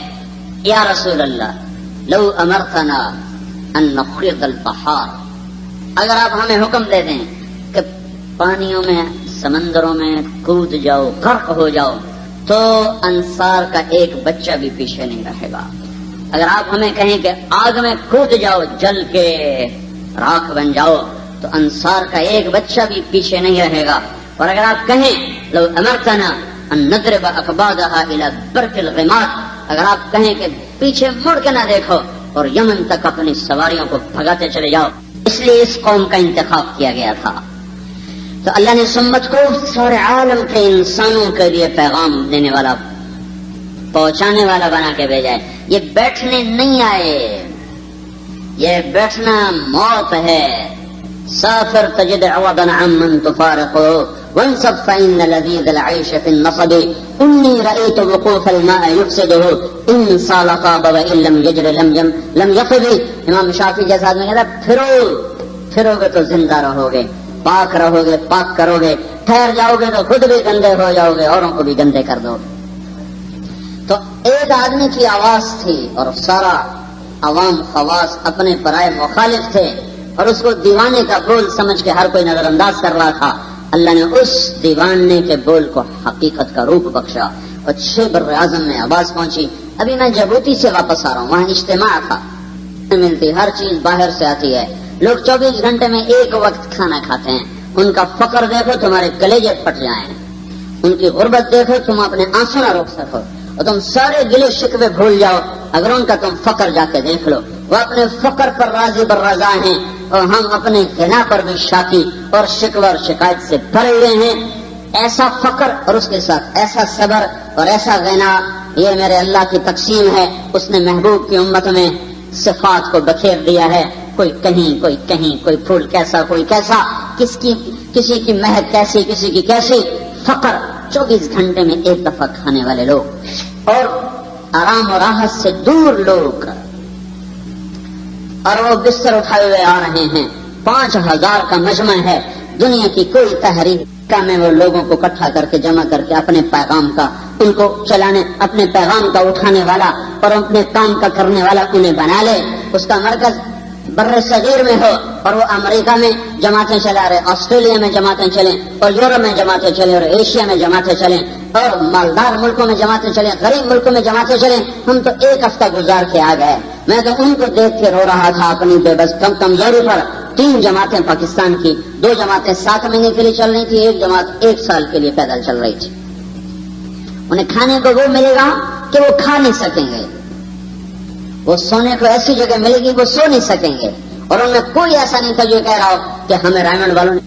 یا رسول اللہ لو امرتنا ان نخرق البحار، اگر آپ ہمیں حکم دے دیں کہ پانیوں میں سمندروں میں کود جاؤ، غرق ہو جاؤ، تو انصار کا ایک بچہ بھی پیچھے نہیں رہے گا۔ اگر آپ ہمیں کہیں کہ آگ میں کود جاؤ، جل کے راکھ بن جاؤ، تو انصار کا ایک بچہ بھی پیچھے نہیں رہے گا۔ اور اگر آپ کہیں لو امرتنا ان نضرب اکبادها الى برق الغماد، اگر آپ کہیں کہ پیچھے مڑ کے نہ دیکھو اور یمن تک اپنی سواریوں کو بھگاتے چلے جاؤ، اس لیے اس قوم کا انتخاب کیا گیا تھا۔ تو اللہ نے سمت کو سارے عالم کے انسانوں کے لیے پیغام دینے والا، پہنچانے والا بنا کے بھیجا ہے۔ یہ بیٹھنے نہیں آئے، یہ بیٹھنا موت ہے۔ سافر تجد عوضا عمن تفارقه وانصب فإن لذيذ العيش في النصب إني رأيت وقوف الماء يفسده إن صال طاب وإن لم يجر لم يطب۔ امام شافعی جیسا آدمی کہتا پھرو گے تو زندہ رہو گے، پاک رہو گے، پاک کرو گے، ٹھہر جاؤ گے تو خود بھی گندے ہو جاؤ گے، اوروں کو بھی گندے کر دو۔ تو ایک آدمی کی آواز تھی اور سارا عوام خواص اپنے پرائے مخالف تھے، اور اس کو دیوانے کا بول سمجھ کے ہر کوئی نظر انداز کر رہا تھا۔ اللہ نے اس دیوانے کے بول کو حقیقت کا روپ بخشا، اور 6 بر اعظم میں آواز پہنچی۔ ابھی میں جبوتی سے واپس آ رہا ہوں، وہاں اجتماع تھا، ملتی ہر چیز باہر سے آتی ہے، لوگ 24 گھنٹے میں ایک وقت کھانا کھاتے ہیں۔ ان کا فقر دیکھو تمہارے کلیجے پھٹ جائیں، ان کی غربت دیکھو تم اپنے آنسو نہ روک سکو، اور تم سارے گلے شکوے بھول جاؤ اگر ان کا تم فقر جا کے دیکھ لو۔ وہ اپنے فقر پر راضی بر رضا ہیں، اور ہم اپنے غنا پر بھی شاکی اور شکوہ اور شکایت سے بھرے ہوئے ہیں۔ ایسا فقر اور اس کے ساتھ ایسا صبر اور ایسا غنا، یہ میرے اللہ کی تقسیم ہے۔ اس نے محبوب کی امت میں صفات کو بکھیر دیا ہے، کوئی کہیں کوئی کہیں، کوئی پھول کیسا کوئی کیسا، کسی کی مہک کیسی کسی کی کیسی۔ فقر 24 گھنٹے میں ایک دفعہ کھانے والے لوگ، اور آرام اور راحت سے دور لوگ، اور وہ بستر اٹھائے ہوئے آ رہے ہیں۔ 5000 کا مجمع ہے، دنیا کی کوئی تحریک میں وہ لوگوں کو اکٹھا کر کے جمع کر کے اپنے پیغام کا، ان کو چلانے، اپنے پیغام کا اٹھانے والا اور اپنے کام کا کرنے والا انہیں بنا لے۔ اس کا مرکز بر صغیر میں ہو، اور وہ امریکہ میں جماعتیں چلا رہے، آسٹریلیا میں جماعتیں چلیں، اور یورپ میں جماعتیں چلیں، اور ایشیا میں جماعتیں چلیں، اور مالدار ملکوں میں جماعتیں چلیں، غریب ملکوں میں جماعتیں چلیں۔ ہم تو ایک ہفتہ گزار کے آ گئے، میں تو ان کو دیکھ کے رو رہا تھا اپنی بے بس کمزوری پر۔ 3 جماعتیں پاکستان کی، 2 جماعتیں 7 مہینے کے لیے چل رہی تھی، 1 جماعت 1 سال کے لیے پیدل چل رہی تھی۔ انہیں کھانے کو وہ ملے گا کہ وہ کھا نہیں سکیں گے، وہ سونے کو ایسی جگہ ملے گی وہ سو نہیں سکیں گے، اور ان میں کوئی ایسا نہیں تھا جو کہہ رہا ہو کہ ہمیں رائمنڈ والوں نے،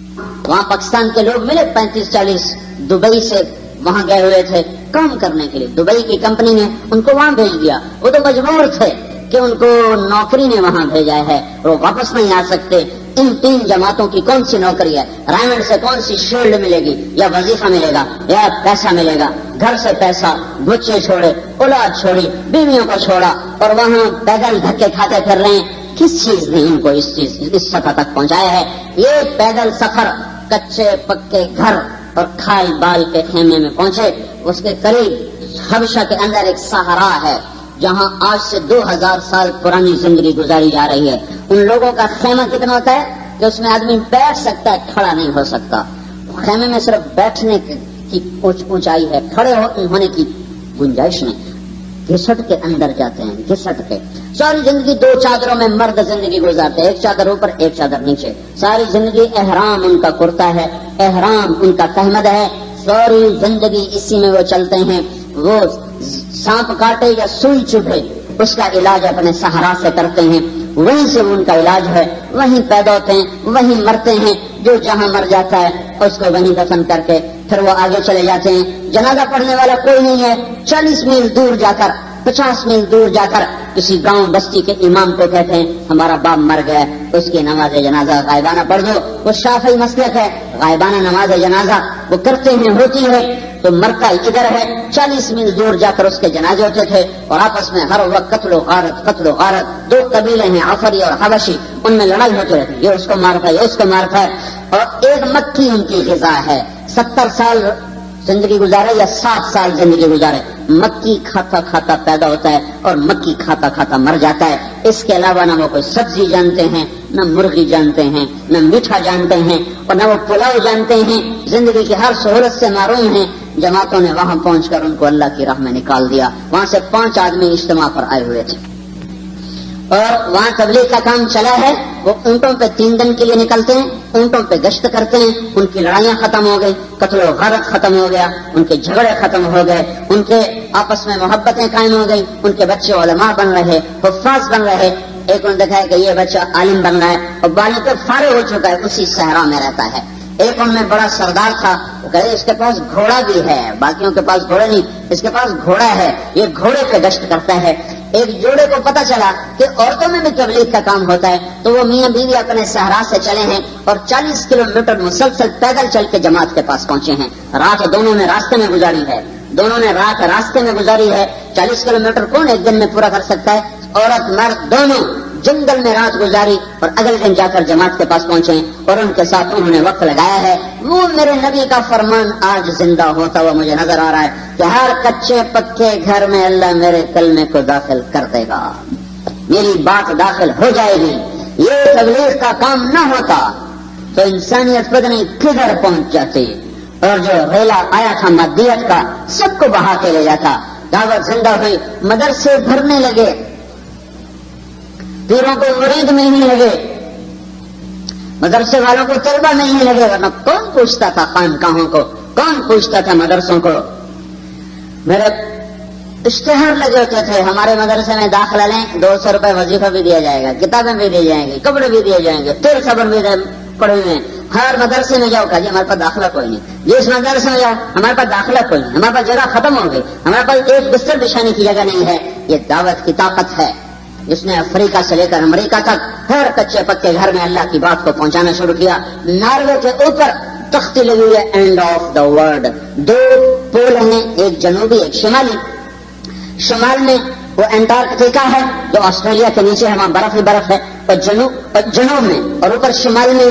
وہاں پاکستان کے لوگ ملے 35-40 دبئی سے وہاں گئے ہوئے تھے کام کرنے کے لیے، دبئی کی کمپنی نے ان کو وہاں بھیج دیا، وہ تو مجبور تھے کہ ان کو نوکری نے وہاں بھیجا ہے، اور وہ واپس نہیں آ سکتے۔ ان 3 جماعتوں کی کون سی نوکری ہے؟ رائمنڈ سے کون سی شیلڈ ملے گی، یا وظیفہ ملے گا، یا پیسہ ملے گا؟ گھر سے پیسہ، بچے چھوڑے، اولاد چھوڑی، بیویوں کو چھوڑا، اور وہاں پیدل دھکے کھاتے پھر رہے ہیں۔ کس چیز نے ان کو اس سطح تک پہنچایا ہے؟ یہ پیدل سفر، کچے پکے گھر اور کھال بال کے خیمے میں پہنچے۔ اس کے قریب حبشہ کے اندر ایک صحرا ہے جہاں آج سے 2000 سال پرانی زندگی گزاری جا رہی ہے۔ ان لوگوں کا خیمہ کتنا ہوتا ہے کہ اس میں آدمی بیٹھ سکتا ہے، کھڑا نہیں ہو سکتا۔ خیمے میں صرف بیٹھنے کی اونچائی ہے، کھڑے ہونے کی گنجائش نہیں۔ گھسٹ کے اندر جاتے ہیں، گھسٹ کے ساری زندگی دو چادروں میں مرد زندگی گزارتے ہیں، ایک چادر اوپر ایک چادر نیچے، ساری زندگی احرام ان کا کرتا ہے، احرام ان کا تہمد ہے، ساری زندگی اسی میں وہ چلتے ہیں۔ وہ سانپ کاٹے یا سوئی چبھے اس کا علاج اپنے سہارا سے کرتے ہیں، وہیں سے ان کا علاج ہے، وہیں پیدا ہوتے ہیں، وہیں مرتے ہیں، جو جہاں مر جاتا ہے اس کو وہیں دفن کر کے پھر وہ آگے چلے جاتے ہیں۔ جنازہ پڑھنے والا کوئی نہیں ہے، 40 میل دور جا کر 50 میل دور جا کر کسی گاؤں بستی کے امام کو کہتے ہیں ہمارا باپ مر گیا، اس کی نماز جنازہ غائبانہ پڑھ دو۔ وہ شافعی مسلک ہے، غائبانہ نماز جنازہ وہ کرتے ہیں، ہوتی ہے تو مرتا ادھر ہے، 40 میل دور جا کر اس کے جنازے ہوتے تھے، اور آپس میں ہر وقت قتل و غارت، دو قبیلے ہیں عفری اور حبشی، ان میں لڑائی ہوتی رہتی، یہ اس کو مارتا ہے، یہ اس کو مارتا ہے، اور ایک مکھی ان کی غذا ہے۔ 70 سال زندگی گزارے یا 60 سال زندگی گزارے، مکی کھاتا کھاتا پیدا ہوتا ہے اور مکی کھاتا کھاتا مر جاتا ہے۔ اس کے علاوہ نہ وہ کوئی سبزی جانتے ہیں، نہ مرغی جانتے ہیں، نہ میٹھا جانتے ہیں، اور نہ وہ پلاؤ جانتے ہیں۔ زندگی کی ہر سہولت سے محروم ہیں۔ جماعتوں نے وہاں پہنچ کر ان کو اللہ کی راہ میں نکال دیا۔ وہاں سے 5 آدمی اجتماع پر آئے ہوئے تھے اور وہاں تبلیغ کا کام چلا ہے۔ وہ اونٹوں پہ 3 دن کے لیے نکلتے ہیں، اونٹوں پہ گشت کرتے ہیں، ان کی لڑائیاں ختم ہو گئی، قتل و غارت ختم ہو گیا، ان کے جھگڑے ختم ہو گئے، ان کے آپس میں محبتیں قائم ہو گئی، ان کے بچے علماء بن رہے، حفاظ بن رہے۔ ایک نے دیکھا ہے کہ یہ بچہ عالم بن رہا ہے اور بالغ پر فارغ ہو چکا ہے، اسی صحرا میں رہتا ہے۔ ایک ان میں بڑا سردار تھا، وہ کہے اس کے پاس گھوڑا بھی ہے، باقیوں کے پاس گھوڑے نہیں، اس کے پاس گھوڑا ہے، یہ گھوڑے پہ گشت کرتا ہے۔ ایک جوڑے کو پتا چلا کہ عورتوں میں بھی تبلیغ کا کام ہوتا ہے، تو وہ میاں بیوی اپنے صحرا سے چلے ہیں اور 40 کلومیٹر مسلسل پیدل چل کے جماعت کے پاس پہنچے ہیں۔ رات دونوں نے راستے میں گزاری ہے، دونوں نے رات راستے میں گزاری ہے۔ 40 کلومیٹر کون ایک دن میں پورا کر سکتا ہے؟ عورت مرد دونوں جنگل میں رات گزاری اور اگلے دن جا کر جماعت کے پاس پہنچے اور ان کے ساتھ انہوں نے وقت لگایا ہے۔ وہ میرے نبی کا فرمان آج زندہ ہوتا ہوا مجھے نظر آ رہا ہے کہ ہر کچے پکے گھر میں اللہ میرے کلمے کو داخل کر دے گا، میری بات داخل ہو جائے گی۔ یہ تبلیغ کا کام نہ ہوتا تو انسانیت پتہ نہیں کدھر پہنچ جاتی، اور جو ریلا آیا تھا مادیت کا سب کو بہا کے لے جاتا۔ دعوت زندہ ہوئی، مدرسے بھرنے لگے، پیروں کو مرید میں ہی لگے، مدرسے والوں کو طلبہ میں ہی لگے، ورنہ کون پوچھتا تھا خانقاہوں کو، کون پوچھتا تھا مدرسوں کو۔ میرے اشتہار لگے ہوتے تھے ہمارے مدرسے میں داخلہ لیں 200 روپے وظیفہ بھی دیا جائے گا، کتابیں بھی دی جائیں گی، کپڑے بھی دیے جائیں گے، تیل صبر بھی پڑے ہوئے ہیں۔ ہر مدرسے میں جاؤ کہ ہمارے پاس داخلہ کوئی نہیں، جس مدرسے میں جاؤ ہمارے پاس داخلہ کوئی نہیں، ہمارے پاس جگہ ختم ہو گئی، ہمارے پاس ایک بستر بچھانے کی جگہ نہیں ہے۔ یہ دعوت کی طاقت ہے جس نے افریقہ سے لے کر امریکہ تک ہر کچے پکے گھر میں اللہ کی بات کو پہنچانا شروع کیا۔ ناروے کے اوپر تختی لگی ہوئی ہے اینڈ آف دا ورلڈ، 2 پول ہیں، ایک جنوبی ایک شمالی۔ شمال میں وہ انٹارکٹیکا ہے جو آسٹریلیا کے نیچے ہے، وہاں برف ہی برف ہے، اور جنوب میں اور اوپر شمال میں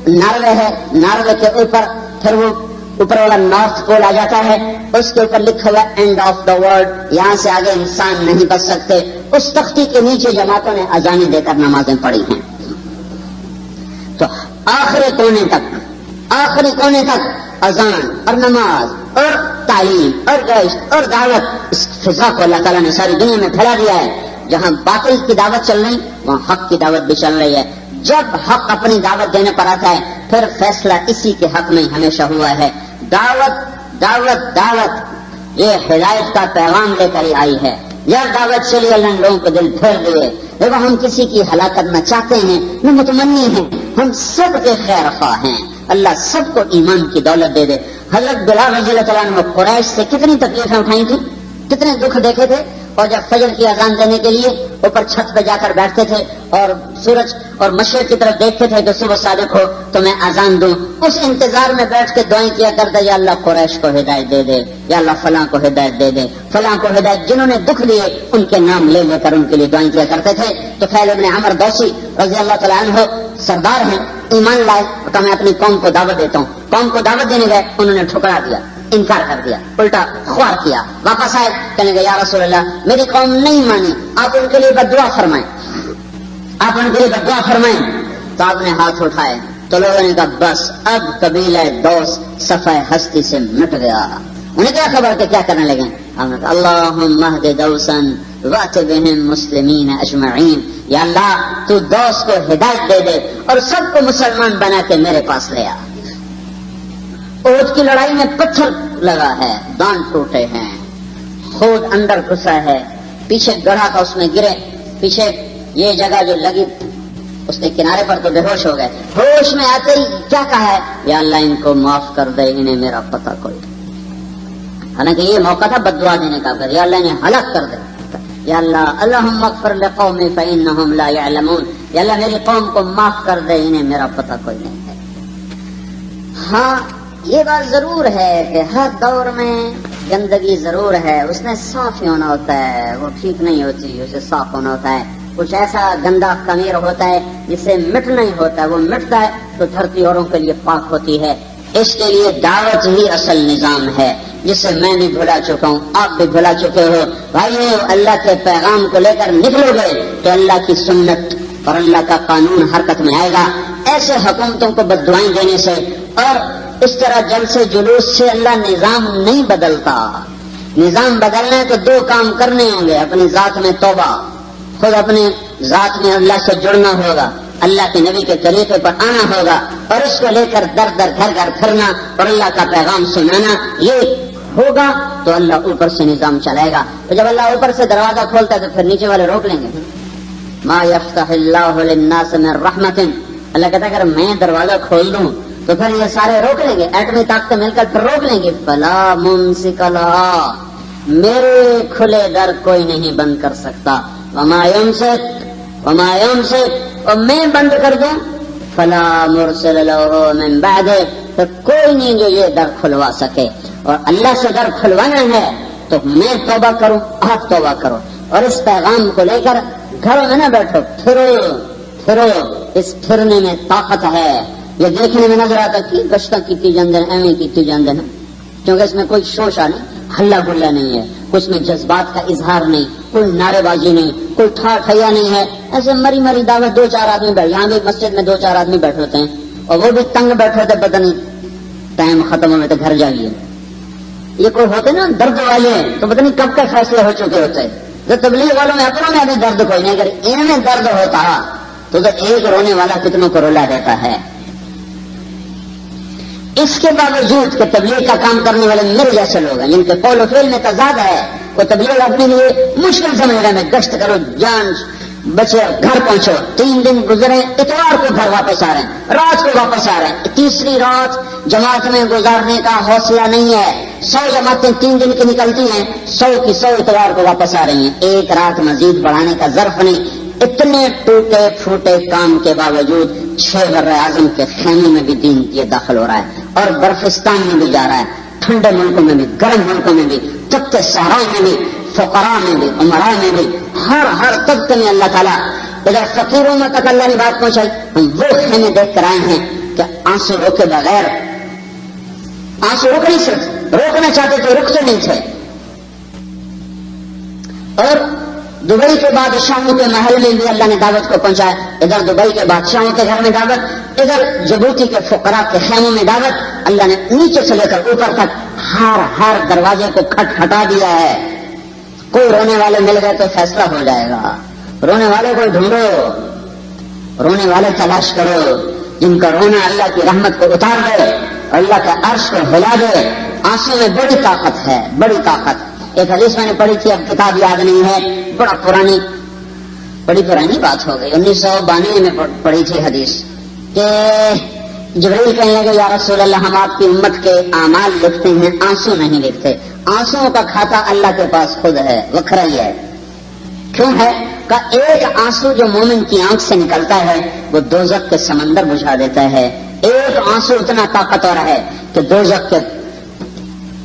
ناروے ہے۔ ناروے کے اوپر پھر وہ اوپر والا نارتھ پول آ جاتا ہے، اس کے اوپر لکھا ہوا اینڈ آف دا ورلڈ، یہاں سے آگے انسان نہیں بچ سکتے۔ اس تختی کے نیچے جماعتوں نے اذانیں دے کر نمازیں پڑھی ہیں۔ تو آخری کونے تک اذان اور نماز اور تعلیم اور گشت اور دعوت، اس فضا کو اللہ تعالیٰ نے ساری دنیا میں پھیلا دیا ہے۔ جہاں باطل کی دعوت چل رہی وہاں حق کی دعوت بھی چل رہی ہے۔ جب حق اپنی دعوت دینے پر آتا ہے پھر فیصلہ اسی کے حق میں ہمیشہ ہوا ہے۔ دعوت دعوت دعوت یہ ہدایت کا پیغام لے کر ہی آئی ہے۔ جب دعوت چلی اللہ نے لوگوں کو دل پھیر دیے۔ دیکھو ہم کسی کی ہلاکت نہ چاہتے ہیں نہ متمنی ہیں، ہم سب کے خیر خواہ ہیں، اللہ سب کو ایمان کی دولت دے دے۔ حضرت بلال رضی اللہ تعالیٰ نے قریش سے کتنی تکلیفیں اٹھائی تھیں، کتنے دکھ دیکھے تھے، اور جب فجر کی اذان دینے کے لیے اوپر چھت پہ جا کر بیٹھتے تھے اور سورج اور مشرق کی طرف دیکھتے تھے کہ صبح صادق ہو تو میں اذان دوں، اس انتظار میں بیٹھ کے دعائیں کیا کرتے، یا اللہ قریش کو ہدایت دے دے، یا اللہ فلاں کو ہدایت دے دے، فلاں کو ہدایت۔ جنہوں نے دکھ دیے ان کے نام لے لے کر ان کے لیے دعائیں کیا کرتے تھے۔ تو خیل ابن عمر دوسی رضی اللہ تعالیٰ عنہ سردار ہیں، ایمان لائے تو میں اپنی قوم کو دعوت دیتا ہوں۔ قوم کو دعوت دینے گئے، انہوں نے ٹھکرا دیا، انکار کر دیا، الٹا خوار کیا۔ واپس آئے کہنے گے یا رسول اللہ میری قوم نہیں مانی، آپ ان کے لیے بددعا فرمائیں، آپ ان کے لیے بددعا فرمائیں۔ تو آپ نے ہاتھ اٹھائے تو لوگوں نے کہا بس اب قبیلہ دوست صفحہ ہستی سے مٹ گیا۔ انہیں کیا خبر کہ کیا کرنے لگے، اللہم اہد دوسا وات بہم مسلمین اجمعین، یا اللہ تو دوس کو ہدایت دے دے اور سب کو مسلمان بنا کے میرے پاس لے آ۔ احد کی لڑائی میں پتھر لگا ہے، دان ٹوٹے ہیں، خود اندر گھسا ہے، پیچھے گڑھا تھا اس میں گرے، پیچھے یہ جگہ جو لگی اس کے کنارے پر تو بے ہوش ہو گئے، ہوش میں آتے ہی کیا کہا ہے، یا اللہ ان کو معاف کر دے، انہیں میرا پتہ کوئی نہیں۔ حالانکہ یہ موقع تھا بد دعا دینے کا، یا اللہ انہیں ہلاک کر دے، یا اللہ اللہم اغفر لقومی فإنہم لا یعلمون، یا اللہ میری قوم کو معاف کر دے، انہیں میرا پتہ کوئی نہیں ہے۔ ہاں یہ بات ضرور ہے کہ ہر دور میں گندگی ضرور ہے، اس میں صاف ہی ہونا ہوتا ہے، وہ ٹھیک نہیں ہوتی، اسے صاف ہونا ہوتا ہے۔ کچھ ایسا گندا خمیر ہوتا ہے جسے مٹ نہیں ہوتا ہے، وہ مٹتا ہے تو دھرتی اوروں کے لیے پاک ہوتی ہے۔ اس کے لیے دعوت ہی اصل نظام ہے، جسے میں بھی بھلا چکا ہوں، آپ بھی بھلا چکے ہو۔ بھائیو اللہ کے پیغام کو لے کر نکلو گے تو اللہ کی سنت اور اللہ کا قانون حرکت میں آئے گا۔ ایسے حکومتوں کو بددعائیں دینے سے اور اس طرح جلسے جلوس سے اللہ نظام نہیں بدلتا۔ نظام بدلنا ہے تو دو کام کرنے ہوں گے، اپنی ذات میں توبہ، خود اپنے ذات میں اللہ سے جڑنا ہوگا، اللہ کے نبی کے طریقے پر آنا ہوگا اور اس کو لے کر در در گھر گھر پھرنا اور اللہ کا پیغام سنانا، یہ ہوگا تو اللہ اوپر سے نظام چلائے گا۔ تو جب اللہ اوپر سے دروازہ کھولتا ہے تو پھر نیچے والے روک لیں گے۔ ما یفتح اللہ للناس من رحمت، اللہ کہتا ہے اگر میں دروازہ کھول دوں تو پھر یہ سارے روک لیں گے، ایٹمی طاقتیں مل کر پھر روک لیں گے۔ فلا ممسک لہا، میرے کھلے در کوئی نہیں بند کر سکتا۔ وما یمسک اور میں بند کر دوں فلا مرسل لہ من بعدہ، تو کوئی نہیں جو یہ در کھلوا سکے۔ اور اللہ سے در کھلوانا ہے تو میں توبہ کروں، آپ توبہ کرو، اور اس پیغام کو لے کر گھروں میں نہ بیٹھو، پھرو، اس پھرنے میں طاقت ہے۔ یہ دیکھنے میں نظر آتا کہ گشتہ کی جاندے ایویں کی جاندے ہیں، کیونکہ اس میں کوئی شوشہ نہیں، ہلا گلا نہیں ہے، اس میں جذبات کا اظہار نہیں، کوئی نعرے بازی نہیں، کوئی ٹھا ٹھیا نہیں ہے، ایسے مری دعوت، دو چار آدمی بیٹھ، یہاں بھی مسجد میں دو چار آدمی بیٹھے ہوتے ہیں اور وہ بھی تنگ بیٹھے ہوتے، پتہ نہیں ٹائم ختم ہونے تو گھر جائیے۔ یہ کوئی ہوتے نا درد والے تو پتہ نہیں کب کے فیصلے ہو چکے ہوتے ہیں۔ جو تبلیغ والوں میں اپنوں میں ابھی درد کوئی نہیں، اگر ان میں درد ہوتا تو ایک رونے والا کتنوں کو رلا دیتا ہے۔ اس کے باوجود کہ تبلیغ کا کام کرنے والے میرے جیسے لوگ ہیں جن کے قول و فعل میں تضاد ہے، وہ تبلیغ اپنے لیے مشکل سمجھ رہے ہیں، گشت کرو، جان بچے، گھر پہنچو، 3 دن گزرے، اتوار کو گھر واپس آ رہے ہیں، رات کو واپس آ رہے ہیں، تیسری رات جماعت میں گزارنے کا حوصلہ نہیں ہے۔ 100 جماعتیں 3 دن کی نکلتی ہیں، 100 کی 100 اتوار کو واپس آ رہی ہیں، ایک رات مزید بڑھانے کا ظرف نہیں۔ اتنے ٹوٹے پھوٹے کام کے باوجود 6 بر-اعظم کے خیمے میں بھی دین یہ داخل ہو رہا ہے، اور برفستان میں بھی جا رہا ہے، ٹھنڈے ملکوں میں بھی، گرم ملکوں میں بھی، تبتے صحرا میں بھی، فقراء میں بھی، عمراء میں بھی، ہر طبقے میں اللہ تعالیٰ ادھر فقیروں میں تک اللہ نے بات پہنچائی۔ ہم وہ خیمے دیکھ کر آئے ہیں کہ آنسو روکے بغیر، آنسو روک نہیں سکتے، روکنا چاہتے تو رکتے نہیں تھے۔ اور دبئی کے بادشاہوں کے محل میں بھی اللہ نے دعوت کو پہنچایا، ادھر دبئی کے بادشاہوں کے گھر میں دعوت، ادھر جبوتی کے فقراء کے خیموں میں دعوت۔ اللہ نے نیچے سے لے کر اوپر تک ہر دروازے کو کھٹکھٹا دیا ہے۔ کوئی رونے والے مل گئے تو فیصلہ ہو جائے گا، رونے والے کو ڈھونڈو، رونے والے تلاش کرو جن کا رونا اللہ کی رحمت کو اتار دے، اللہ کے عرش کو ہلا دے۔ آنسو میں بڑی طاقت ہے، بڑی طاقت۔ ایک حدیث میں نے پڑھی تھی، اب کتاب یاد نہیں ہے، بڑی پرانی بات ہو گئی، 1992 میں پڑھی تھی حدیث کہ جبریل کہنے لگے یا رسول اللہ ہم آپ کی امت کے اعمال لکھتے ہیں، آنسو نہیں لکھتے۔ آنسوؤں کا کھاتا اللہ کے پاس خود ہے، وکھرا ہی ہے۔ کیوں ہے کہ ایک آنسو جو مومن کی آنکھ سے نکلتا ہے وہ دوزخ کے سمندر بجھا دیتا ہے۔ ایک آنسو اتنا طاقتور ہے کہ دوزخ کے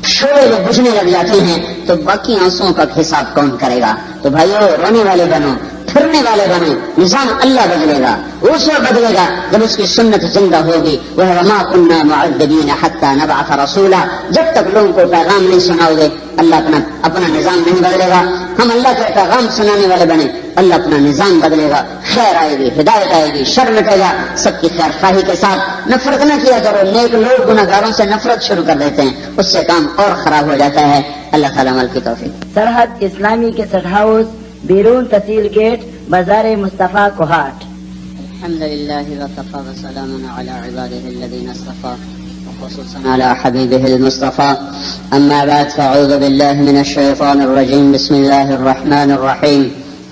شعلے جو بجھنے لگ جاتے ہیں، تو باقی آنسوؤں کا حساب کون کرے گا؟ تو بھائیو رونے والے بنو، پھرنے والے بنو، نظام اللہ بدلے گا، اس وقت بدلے گا جب اس کی سنت زندہ ہوگی۔ وہ وما كنا معذبین حتى نبعث رسولا، جب تک لوگوں کو پیغام نہیں سناؤ گے اللہ اپنا نظام نہیں بدلے گا۔ ہم اللہ کے پیغام سنانے والے بنے اللہ اپنا نظام بدلے گا، خیر آئے گی، ہدایت آئے گی، شر مٹے گا، سب کی خیر خواہی کے ساتھ نفرت نہ کیا کرو. نیک لوگ گناہگاروں سے نفرت شروع کر دیتے ہیں، اس سے کام اور خراب ہو جاتا ہے. اللہ تعالیٰ عمل کی توفیق. سرحد اسلامی کے سٹ ہاؤس، بیرون تحصیل گیٹ، بازار مصطفیٰ کوہاٹ. الحمد لله وكفى وسلام على عباده الذين اصطفى وخصوصا على حبيبه المصطفى. أما بعد فأعوذ بالله من الشيطان الرجيم. بسم الله الرحمن الرحيم.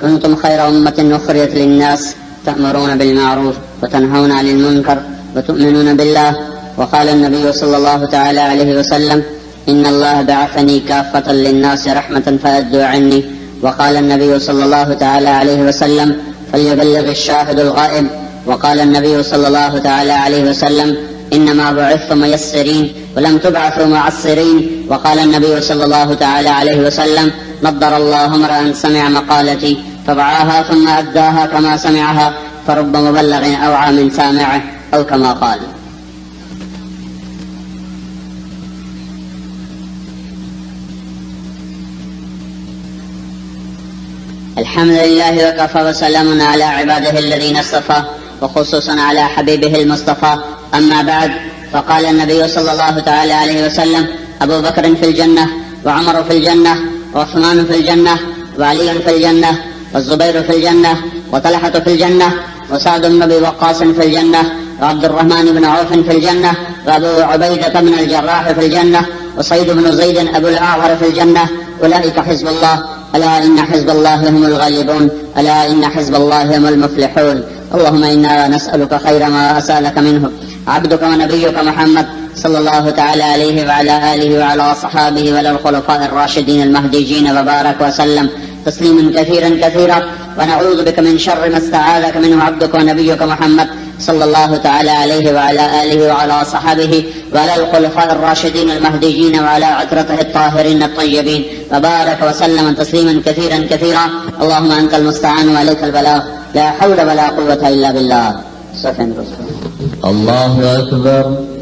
كنتم خير أمة أخرجت للناس تأمرون بالمعروف وتنهون عن المنكر وتؤمنون بالله. وقال النبي صلى الله تعالى عليه وسلم إن الله بعثني كافة للناس رحمة فأدوا عني. وقال النبي صلى الله تعالى عليه وسلم فليبلغ الشاهد الغائب. وقال النبي صلى الله تعالى عليه وسلم إنما بعثتم ميسرين ولم تبعثوا معسرين. وقال النبي صلى الله تعالى عليه وسلم نضر الله امرأ سمع مقالتي فوعاها ثم أداها كما سمعها فرب مبلغ أوعى من سامعه أو كما قال. الحمد لله وكفى وسلام على عباده الذين اصطفى وخصوصا على حبيبه المصطفى. أما بعد فقال النبي صلى الله تعالى عليه وسلم أبو بكر في الجنة وعمر في الجنة وعثمان في الجنة وعلي في الجنة والزبير في الجنة وطلحة في الجنة وسعد بن أبي وقاص في الجنة وعبد الرحمن بن عوف في الجنة وأبو عبيدة بن الجراح في الجنة وسعيد بن زيد أبو الأعور في الجنة. أولئك حزب الله، ألا إن حزب الله هم الغالبون، ألا إن حزب الله هم المفلحون. اللهم إنا نسألك خير ما أسألك منه عبدك ونبيك محمد صلى الله تعالى عليه وعلى آله وعلى صحابه وعلى الخلفاء الراشدين المهديين وبارك وسلم تسليما كثيرا كثيرا. ونعوذ بك من شر ما استعاذك منه عبدك ونبيك محمد صلى الله تعالى عليه وعلى آله وعلى صحابه وعلى الخلفاء الراشدين المهديين وعلى عترته الطاهرين الطيبين وبارك وسلم تسليما كثيرا كثيرا. اللهم أنت المستعان وعليك البلاغ، لا حول ولا قوة إلا بالله. الله أكبر.